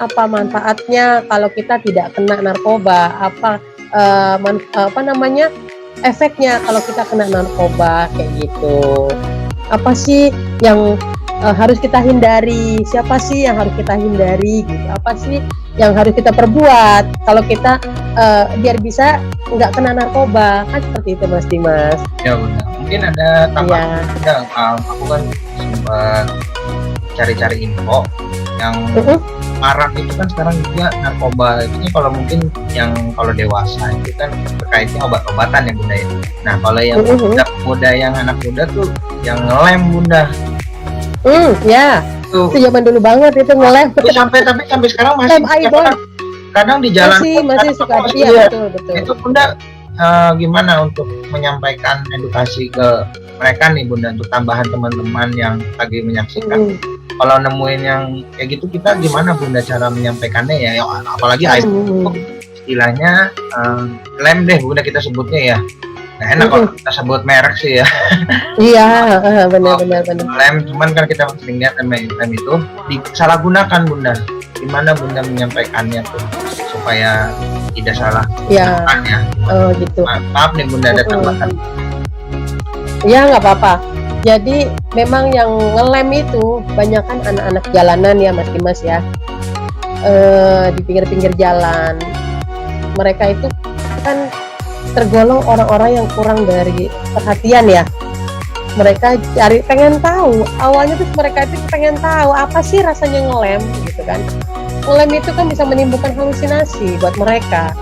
apa manfaatnya kalau kita tidak kena narkoba, apa namanya efeknya kalau kita kena narkoba kayak gitu. Apa sih yang harus kita hindari? Siapa sih yang harus kita hindari gitu? Apa sih yang harus kita perbuat kalau kita biar bisa nggak kena narkoba, kan seperti itu Mas Dimas. Ya benar. Mungkin ada tambahan juga. Aku kan sempat cari-cari info yang marak itu kan sekarang juga narkoba ini, kalau mungkin yang kalau dewasa itu kan terkaitnya obat-obatan ya Bunda ya. Nah kalau yang muda yang anak muda tuh yang ngelem Bunda. Ya. Itu zaman dulu banget itu ngelem. Tapi sampai sekarang masih kadang di jalan masih suka dia. Betul. Itu Bunda gimana untuk menyampaikan edukasi ke mereka nih Bunda, untuk tambahan teman-teman yang lagi menyaksikan. Kalau nemuin yang kayak gitu kita gimana Bunda cara menyampaikannya ya, apalagi istilahnya lem deh Bunda kita sebutnya ya. Nah, enak kalau kita sebut merek sih ya. Iya, benar. Lem, cuman kan kita sering lihat lem itu disalahgunakan Bunda. Gimana Bunda menyampaikannya tuh supaya tidak salah? Iya. Oh gitu. Maaf nih Bunda ada tambahan. Ya nggak apa-apa. Jadi memang yang ngelem itu banyak kan anak-anak jalanan ya Mas Dimas ya, di pinggir-pinggir jalan. Mereka itu kan tergolong orang-orang yang kurang dari perhatian ya. Mereka pengen tahu, awalnya tuh mereka itu pengen tahu apa sih rasanya ngelem gitu kan. Ngelem itu kan bisa menimbulkan halusinasi buat mereka,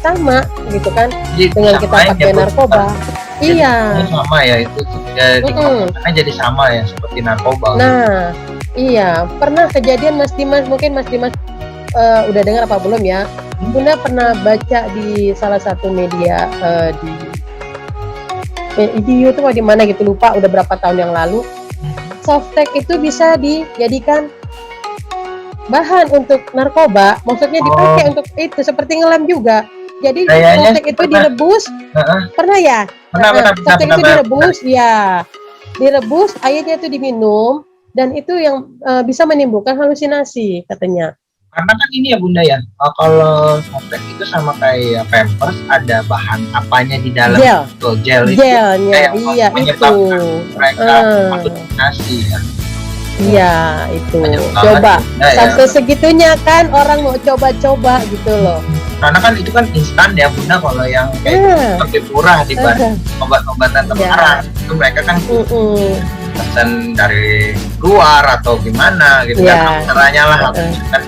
sama gitu kan dengan kita pakai narkoba. Iya. Sama ya itu jadi sama ya seperti narkoba. Nah, iya pernah kejadian Mas Dimas, mungkin Mas Dimas udah dengar apa belum ya? Bunda pernah baca di salah satu media di YouTube atau di mana gitu, lupa udah berapa tahun yang lalu. Softtek itu bisa dijadikan bahan untuk narkoba, maksudnya dipakai untuk itu seperti ngelem juga. Jadi softtek itu direbus, pernah ya? Softtek itu direbus, ya, direbus, airnya itu diminum, dan itu yang bisa menimbulkan halusinasi katanya. Karena kan ini ya Bunda ya, kalau softtek itu sama kayak Pampers, ada bahan apanya di dalam gel itu, gelnya, iya itu. Mereka halusinasi ya. Iya itu. Coba sampai segitunya kan orang mau coba-coba gitu loh. Karena kan itu kan instan ya Bunda, kalau yang kayak lebih murah dibanding obat-obatan terlarang. Itu mereka kan pesan dari luar atau gimana gitu kan caranya lah kan.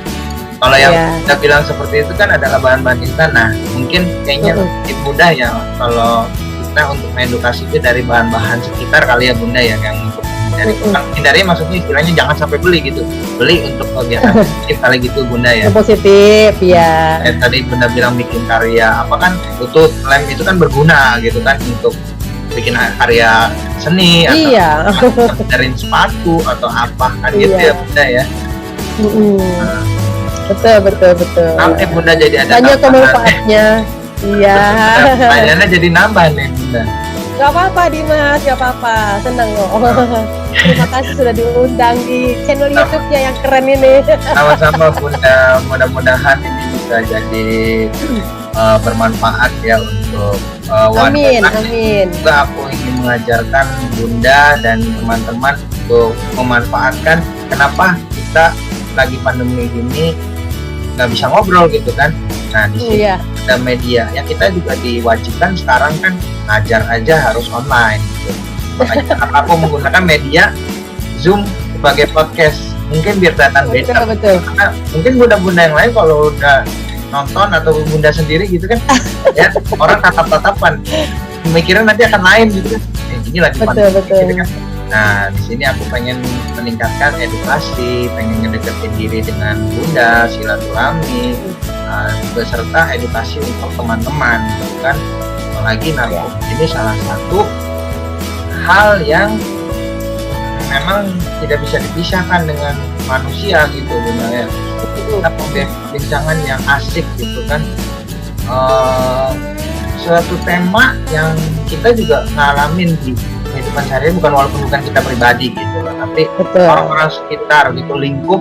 Kalau yang kita bilang seperti itu kan adalah bahan-bahan instan. Nah mungkin kayaknya lebih mudah ya kalau kita untuk mengedukasi itu dari bahan-bahan sekitar kali ya Bunda ya, yang untuk hindari, maksudnya istilahnya jangan sampai beli gitu, beli untuk kegiatan positif kali gitu Bunda ya. Positif ya. Tadi Bunda bilang bikin karya apa kan, itu lem itu kan berguna gitu kan untuk bikin karya seni atau dari sepatu atau apa kan gitu ya Bunda ya. Betul. Nanti Bunda jadi ada banyak manfaatnya. Iya. Pertanyaannya jadi nambah nih Bunda. Gak apa-apa Dimas, gak apa-apa, senang kok. Terima kasih sudah diundang di channel YouTube-nya yang keren ini. Sama-sama Bunda, mudah-mudahan ini bisa jadi bermanfaat ya untuk Amin. Juga aku ingin mengajarkan Bunda dan teman-teman untuk memanfaatkan kenapa kita lagi pandemi ini nggak bisa ngobrol gitu kan. Nah di sini ada media yang kita juga diwajibkan sekarang kan ngajar aja harus online gitu. Makanya aku menggunakan media Zoom sebagai podcast, mungkin biar kelihatan beda. Karena mungkin bunda-bunda yang lain kalau udah nonton atau bunda sendiri gitu kan ya orang tatap-tatapan mikirnya nanti akan lain gitu kan. Ini lagi pandemi gitu kan. Nah, di sini aku pengen meningkatkan edukasi, pengen ngedeketin diri dengan Bunda, silaturahmi, beserta edukasi untuk teman-teman, gitu kan. Apalagi narkoba ini salah satu hal yang memang tidak bisa dipisahkan dengan manusia gitu Bunda ya. Kita perbincangan yang asik gitu kan. Suatu tema yang kita juga ngalamin di kehidupan sehari, walaupun bukan kita pribadi gitu loh, tapi orang-orang sekitar gitu, lingkup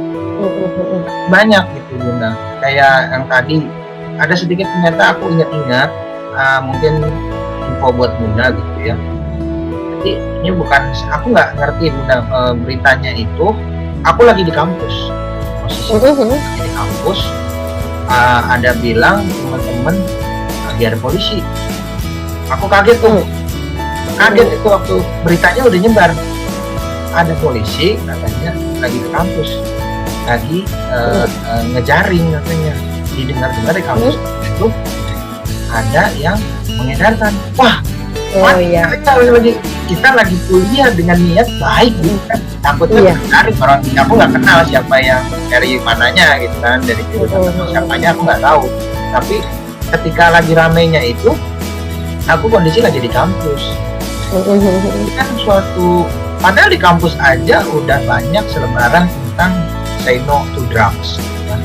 banyak gitu sih Bunda. Kayak yang tadi ada sedikit ternyata aku ingat-ingat, mungkin info buat Bunda gitu ya. Jadi ini bukan, aku nggak ngerti Bunda, beritanya itu. Aku lagi di kampus, posisi lagi di kampus. Ada bilang teman-teman lagi ada polisi. Aku kaget tuh, kaget itu waktu beritanya udah nyebar. Ada polisi katanya lagi ke kampus, lagi ngejaring katanya. Didengar-dengar di kampus itu ada yang mengedarkan. Wah, iya. kita lagi kuliah dengan niat baik gitu kan. Takutnya menarik orang, aku nggak kenal siapa yang dari mananya gitu kan, dari siapanya aku nggak tahu. Tapi ketika lagi ramenya itu, aku kondisi lagi di kampus. Ini kan suatu, padahal di kampus aja udah banyak selebaran tentang say no to drugs. Kan?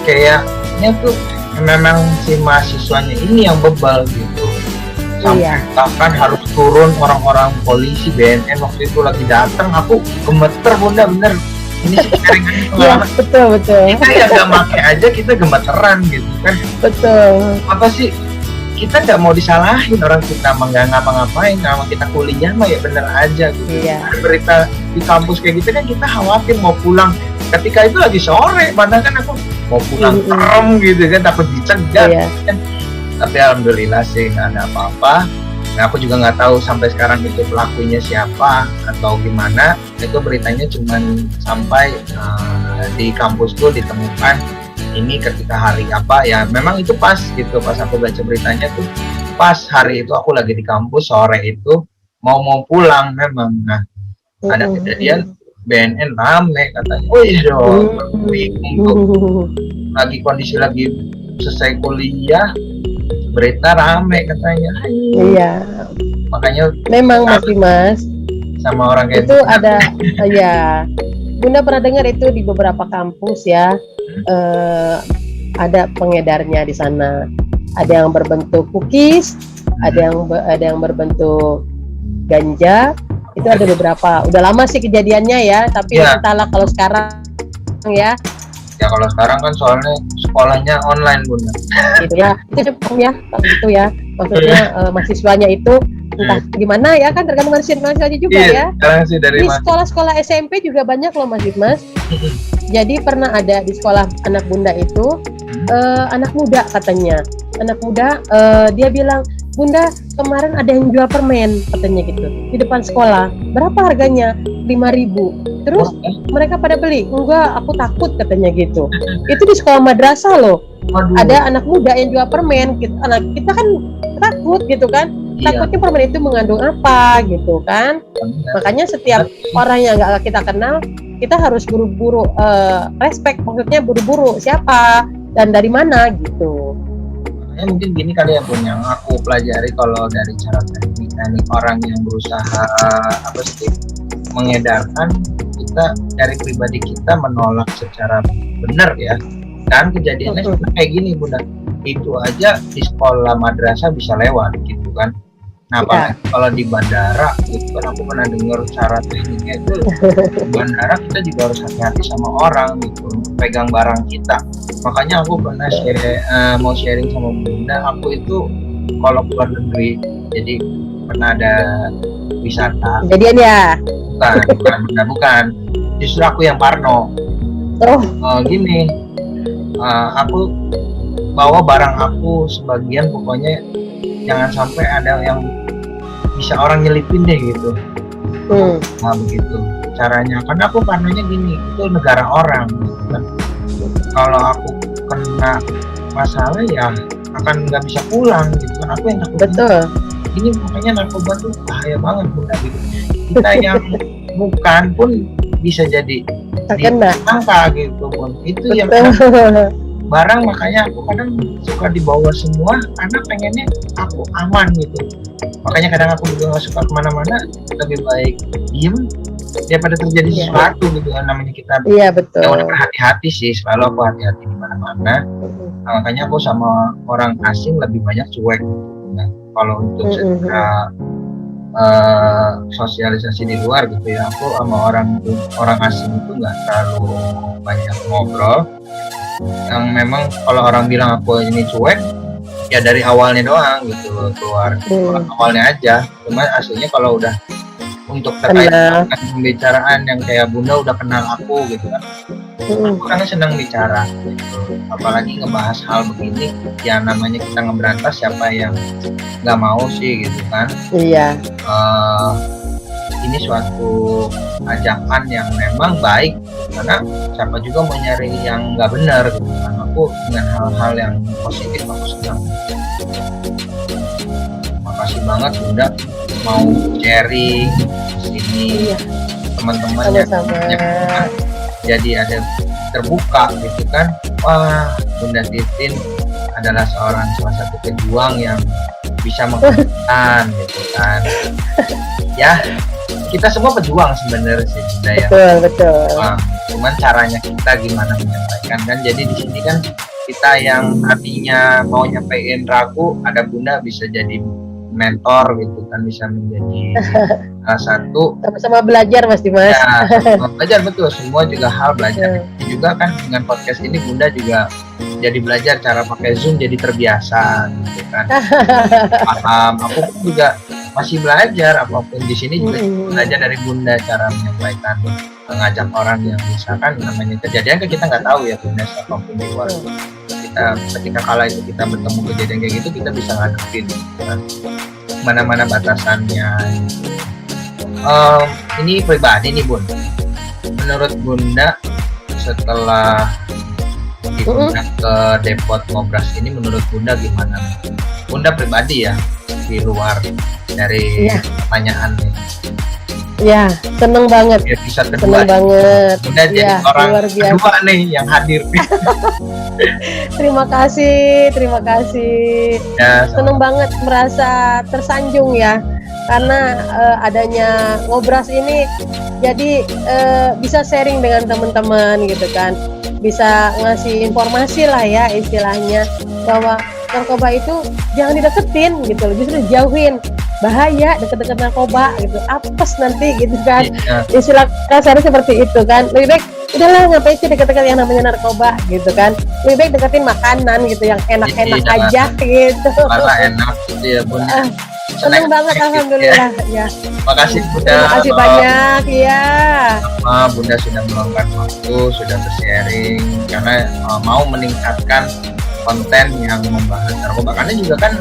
Kayaknya tuh memang si mahasiswanya ini yang bebal gitu. Sampai bahkan harus turun orang-orang polisi BNN waktu itu lagi datang, aku gemeter Bunda, bener. Ini sih sharingan pengalaman. Iya, betul. Kita ya gak make aja kita gemeteran gitu kan. Betul. Apa sih, kita nggak mau disalahin orang kita mah nggak ngapa-ngapain, kalau kita kuliah mah ya bener aja gitu. Iya. Ada berita di kampus kayak gitu kan kita khawatir mau pulang. Ketika itu lagi sore, padahal kan aku mau pulang serem gitu kan, takut dicegat kan. Tapi alhamdulillah sih nggak ada apa-apa. Nah, aku juga nggak tahu sampai sekarang itu pelakunya siapa atau gimana. Itu beritanya cuman sampai di kampusku ditemukan ini ketika hari apa ya. Memang itu pas gitu, pas aku baca beritanya tuh pas hari itu aku lagi di kampus sore itu mau pulang memang. Nah, ada kejadian BNN rame katanya. Oh iya dong, lagi kondisi lagi selesai kuliah, berita rame katanya. Iya. Makanya memang Mas sama orang kayak itu ada ya. Bunda pernah dengar itu di beberapa kampus ya, ada pengedarnya di sana. Ada yang berbentuk cookies, ada yang berbentuk ganja. Itu ada beberapa. Udah lama sih kejadiannya ya, tapi entahlah kalau sekarang ya. Ya kalau sekarang kan soalnya sekolahnya online Bunda. Gitu ya, itu ya, gitu ya. Maksudnya mahasiswanya itu entah gimana ya, kan tergantung mahasiswanya juga ya. Sih dari di sekolah-sekolah SMP juga banyak loh Mas. Jadi pernah ada di sekolah anak Bunda itu anak muda katanya. Anak muda dia bilang, "Bunda, kemarin ada yang jual permen," katanya gitu. Di depan sekolah. Berapa harganya? 5.000. Terus mereka pada beli. "Enggak, aku takut," katanya gitu. Itu di sekolah madrasah loh. Ada anak muda yang jual permen. Kita kan takut gitu kan. Takutnya permen itu mengandung apa gitu kan. Makanya setiap orang yang nggak kita kenal, kita harus buru-buru respect, maksudnya buru-buru siapa dan dari mana gitu. Mungkin gini kali ya Bun, yang aku pelajari kalau dari cara teknik orang yang berusaha mengedarkan, kita dari pribadi kita menolak secara benar ya. Dan kejadiannya sebenarnya kayak gini Bunda, itu aja di sekolah madrasah bisa lewat gitu kan. Nah, apalagi kalau di bandara gitu kan, aku pernah dengar cara tekniknya itu di bandara kita juga harus hati-hati sama orang gitu untuk pegang barang kita. Makanya aku pernah mau sharing sama Bunda, aku itu kalau keluar negeri, jadi pernah ada wisata. Kejadian ya? Bukan. Justru aku yang parno. Gini, aku bawa barang aku sebagian, pokoknya jangan sampai ada yang bisa orang nyelipin deh gitu. Nah begitu caranya, karena aku parnonya gini, itu negara orang gitu kan. Kalau aku kena masalah ya akan nggak bisa pulang gitu kan. Aku yang takut. Betul. Ini makanya narkoba tuh bahaya banget Bunda gitu. Kita yang bukan pun bisa jadi disangka gitu Bun. Itu yang barang, makanya aku kadang suka dibawa semua karena pengennya aku aman gitu. Makanya kadang aku juga nggak suka kemana-mana, lebih baik diem daripada terjadi sesuatu gitu kan. Namanya kita betul. Ya udah berhati-hati sih, selalu aku hati-hati di mana-mana. Nah, makanya aku sama orang asing lebih banyak cuek gitu. Nah, kalau untuk secara sosialisasi di luar gitu ya, aku sama orang asing itu nggak terlalu banyak ngobrol. yang memang kalau orang bilang aku ini cuek, ya dari awalnya doang gitu loh, keluar awalnya aja. Cuma aslinya kalau udah untuk terkait dengan pembicaraan yang kayak Bunda udah kenal aku gitu kan, aku orangnya senang bicara gitu. Apalagi ngebahas hal begini, ya namanya kita ngeberantas, siapa yang nggak mau sih gitu kan. Iya. Ini suatu ajakan yang memang baik, karena siapa juga mau nyari yang nggak benar gitu kan. Aku dengan hal-hal yang positif aku senang. Makasih banget Bunda mau sharing di sini, teman-teman yang jadi ada terbuka gitu kan. Wah, Bunda Titin adalah salah satu pejuang yang bisa mengatakan gitu kan. Ya, kita semua pejuang sebenarnya sih Bunda ya. Betul. Cuman caranya kita gimana menyampaikan kan. Jadi di sini kan kita yang artinya mau nyampein ragu, ada Bunda bisa jadi mentor gitu kan, bisa menjadi salah satu sama-sama belajar Mas Dimas. Ya, belajar betul, semua juga hal belajar. Juga kan dengan podcast ini Bunda juga jadi belajar cara pakai Zoom, jadi terbiasa gitu kan. Paham, aku pun juga masih belajar, apapun di sini juga belajar dari Bunda cara menyampaikan, mengajak orang yang misalkan namanya kejadian kan kita nggak tahu ya Bunda, apapun di luar kita, ketika kala itu kita bertemu kejadian kayak gitu, kita bisa ngadepin kan, mana-mana batasannya. Ini pribadi nih Bun, menurut Bunda setelah diundang ke Depot Ngobras ini, menurut Bunda gimana? Bunda pribadi ya, di luar dari pertanyaan nih. Ya, seneng banget. Episode kedua. Seneng banget. Bunda jadi orang kedua nih yang hadir nih. Terima kasih. Ya, seneng banget, merasa tersanjung ya, karena adanya Ngobras ini, jadi bisa sharing dengan teman-teman gitu kan, bisa ngasih informasi lah ya istilahnya, bahwa narkoba itu jangan dideketin gitu loh, justru dijauhin, bahaya deket-deket narkoba gitu, apes nanti gitu kan. Istilah kasarnya seperti itu kan, lebih baik udahlah ngapain sih deket-deket yang namanya narkoba gitu kan, lebih baik deketin makanan gitu yang enak-enak aja gitu. Malah enak ya Bun. Senang banget alhamdulillah ya. Makasih Bunda. Terima kasih banyak ya. Bunda sudah meluangkan waktu, sudah bersharing, karena mau meningkatkan konten yang membahas narkoba, karena juga kan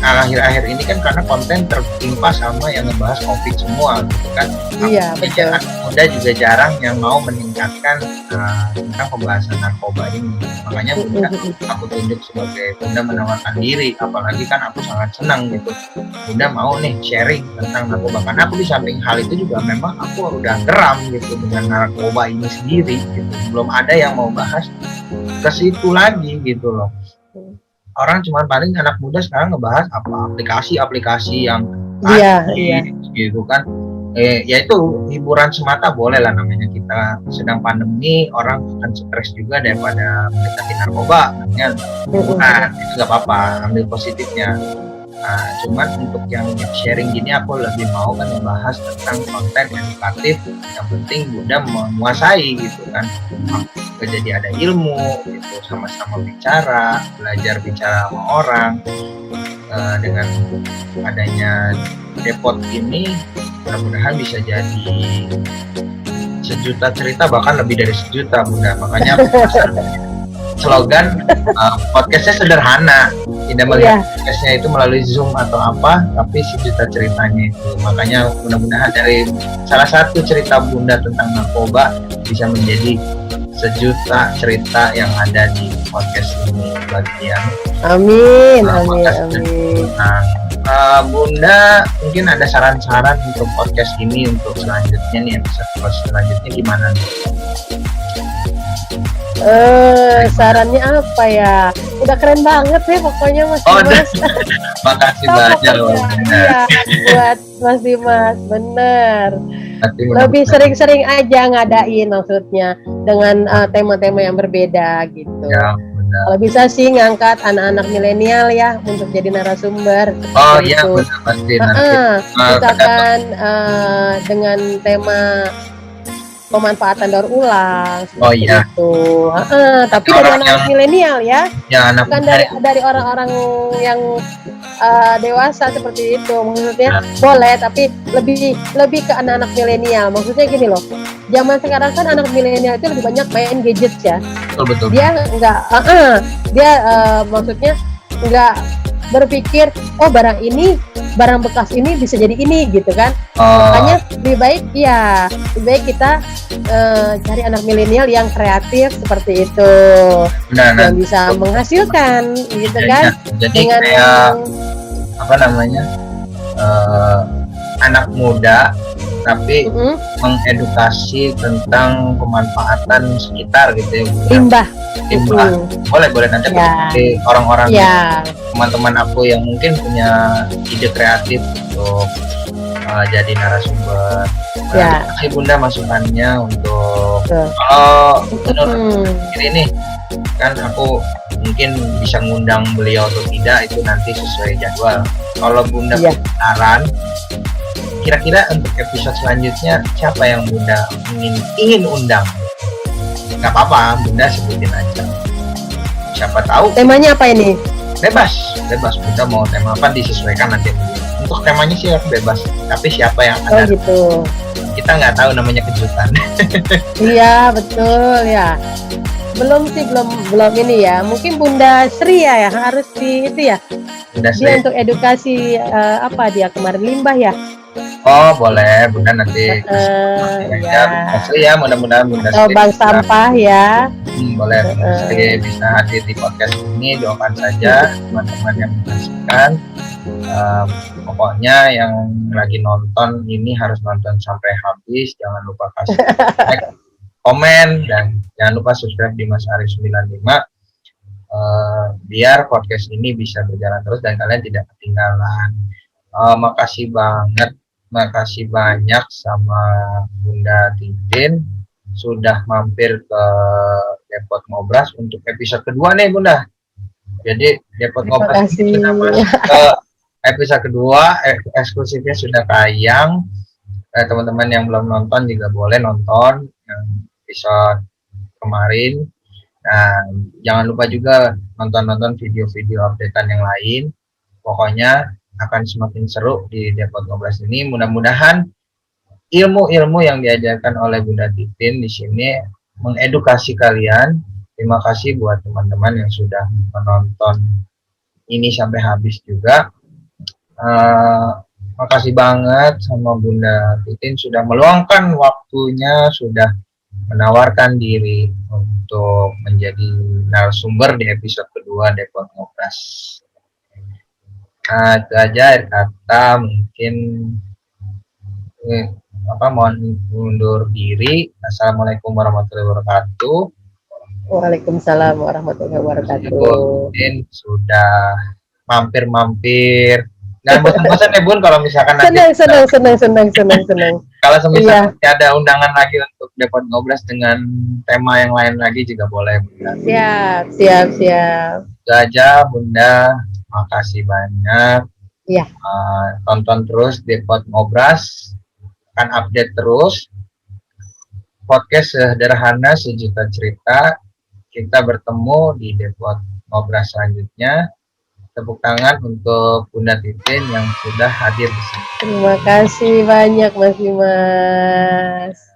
akhir-akhir ini kan karena konten tertimpa sama yang ngebahas COVID semua gitu kan. Iya betul. Bunda juga jarang yang mau meningkatkan tentang pembahasan narkoba ini, makanya Bunda aku tunjuk sebagai Bunda menawarkan diri, apalagi kan aku sangat senang gitu Bunda mau nih sharing tentang narkoba, karena aku di samping hal itu juga memang aku udah geram gitu dengan narkoba ini sendiri gitu. Belum ada yang mau bahas ke situ lagi gitu loh. Orang cuma paling anak muda sekarang ngebahas apa aplikasi-aplikasi yang gitu kan. Ya itu hiburan semata boleh lah, namanya kita sedang pandemi, orang akan stres juga daripada mendekati narkoba, namanya hiburan, itu nggak apa-apa, ambil positifnya. Cuman untuk yang sharing gini aku lebih mau kan membahas tentang konten edukatif, yang penting Bunda menguasai gitu kan, jadi ada ilmu gitu, sama-sama belajar bicara sama orang. Dengan adanya Depot ini mudah-mudahan bisa jadi 1 juta cerita, bahkan lebih dari 1 juta Bunda. Makanya slogan podcastnya sederhana, tidak melihat podcastnya itu melalui Zoom atau apa, tapi 1 juta ceritanya itu. Makanya mudah-mudahan dari salah satu cerita Bunda tentang narkoba bisa menjadi 1 juta cerita yang ada di podcast ini bagian. Amin. Bunda mungkin ada saran-saran untuk podcast ini untuk selanjutnya nih, episode selanjutnya gimana nih? Sarannya apa ya? Udah keren banget ya pokoknya Mas Dimas. Makasih banyak loh. Iya, buat Mas Dimas, bener. Lebih sering-sering aja ngadain, maksudnya dengan tema-tema yang berbeda gitu. Ya, kalau bisa sih ngangkat anak-anak milenial ya untuk jadi narasumber. Oh iya, benar pasti. Misalkan dengan tema pemanfaatan daur ulang Oh seperti iya, itu. Tapi dari orang anak milenial ya, yang anak bukan muda. dari orang-orang yang dewasa seperti itu. Maksudnya Nah, boleh, tapi lebih ke anak-anak milenial. Maksudnya gini loh, zaman sekarang kan anak milenial itu lebih banyak main gadgets ya. betul. Dia nggak dia maksudnya nggak berpikir, oh barang bekas ini bisa jadi ini gitu kan. Makanya lebih baik kita cari anak milenial yang kreatif seperti itu, yang bisa menghasilkan gitu kan, jadi dengan kayak apa namanya, anak muda tapi mengedukasi tentang pemanfaatan sekitar gitu ya. limbah. Boleh nanti Ya. orang-orang Ya. teman-teman aku yang mungkin punya ide kreatif untuk jadi narasumber. Ya. Kasih Bunda masukannya untuk Tuh. kalau menurut ini kan aku mungkin bisa ngundang beliau atau tidak itu nanti sesuai jadwal. Kalau Bunda saran, kira-kira untuk episode selanjutnya siapa yang Bunda ingin undang? Nggak apa-apa, Bunda sebutin aja. Siapa tahu. Temanya apa ini? Bebas. Bunda mau tema apa disesuaikan nanti. Untuk temanya sih bebas. Tapi siapa yang ada? Oh gitu. Kita nggak tahu, namanya kejutan. Iya betul ya. Belum ini ya. Mungkin Bunda Sri ya harus itu ya. Bunda Sri. Dia untuk edukasi apa dia kemarin limbah ya. Oh boleh, Bunda nanti ya. Bunda Sri ya, mudah-mudahan Bunda Sri bank sampah ya. Boleh Bunda Sri bisa hadir di podcast ini. Doakan saja teman-teman yang menyaksikan. Pokoknya yang lagi nonton ini harus nonton sampai habis. Jangan lupa kasih like, komen, dan jangan lupa subscribe di Mas Ari 95 biar podcast ini bisa berjalan terus dan kalian tidak ketinggalan. Makasih banyak sama Bunda Titin sudah mampir ke Depot Ngobras untuk episode kedua nih Bunda. Jadi Depot Ngobras sudah masuk ke episode kedua, eksklusifnya sudah tayang. Teman-teman yang belum nonton juga boleh nonton yang episode kemarin. Nah, jangan lupa juga nonton video-video updatean yang lain. Pokoknya akan semakin seru di Depot Ngobras ini. Mudah-mudahan ilmu-ilmu yang diajarkan oleh Bunda Titin di sini mengedukasi kalian. Terima kasih buat teman-teman yang sudah menonton ini sampai habis juga. Makasih banget sama Bunda Titin sudah meluangkan waktunya, sudah menawarkan diri untuk menjadi narasumber di episode kedua Depot Ngobras. Itu aja akhir kata, mungkin mohon undur diri. Assalamualaikum warahmatullahi wabarakatuh. Waalaikumsalam warahmatullahi wabarakatuh. Mungkin sudah mampir. Dan bosan-bosan ya Bun kalau misalkan senang. Kalau misalkan ada undangan lagi untuk Depot Ngobras dengan tema yang lain lagi juga boleh Bunda. Siap. Itu aja Bunda. Makasih banyak. Iya. Tonton terus Depot Ngobras, akan update terus. Podcast sederhana sejuta cerita. Kita bertemu di Depot Ngobras selanjutnya. Tepuk tangan untuk Bunda Titin yang sudah hadir di sini. Terima kasih banyak Mas Dimas.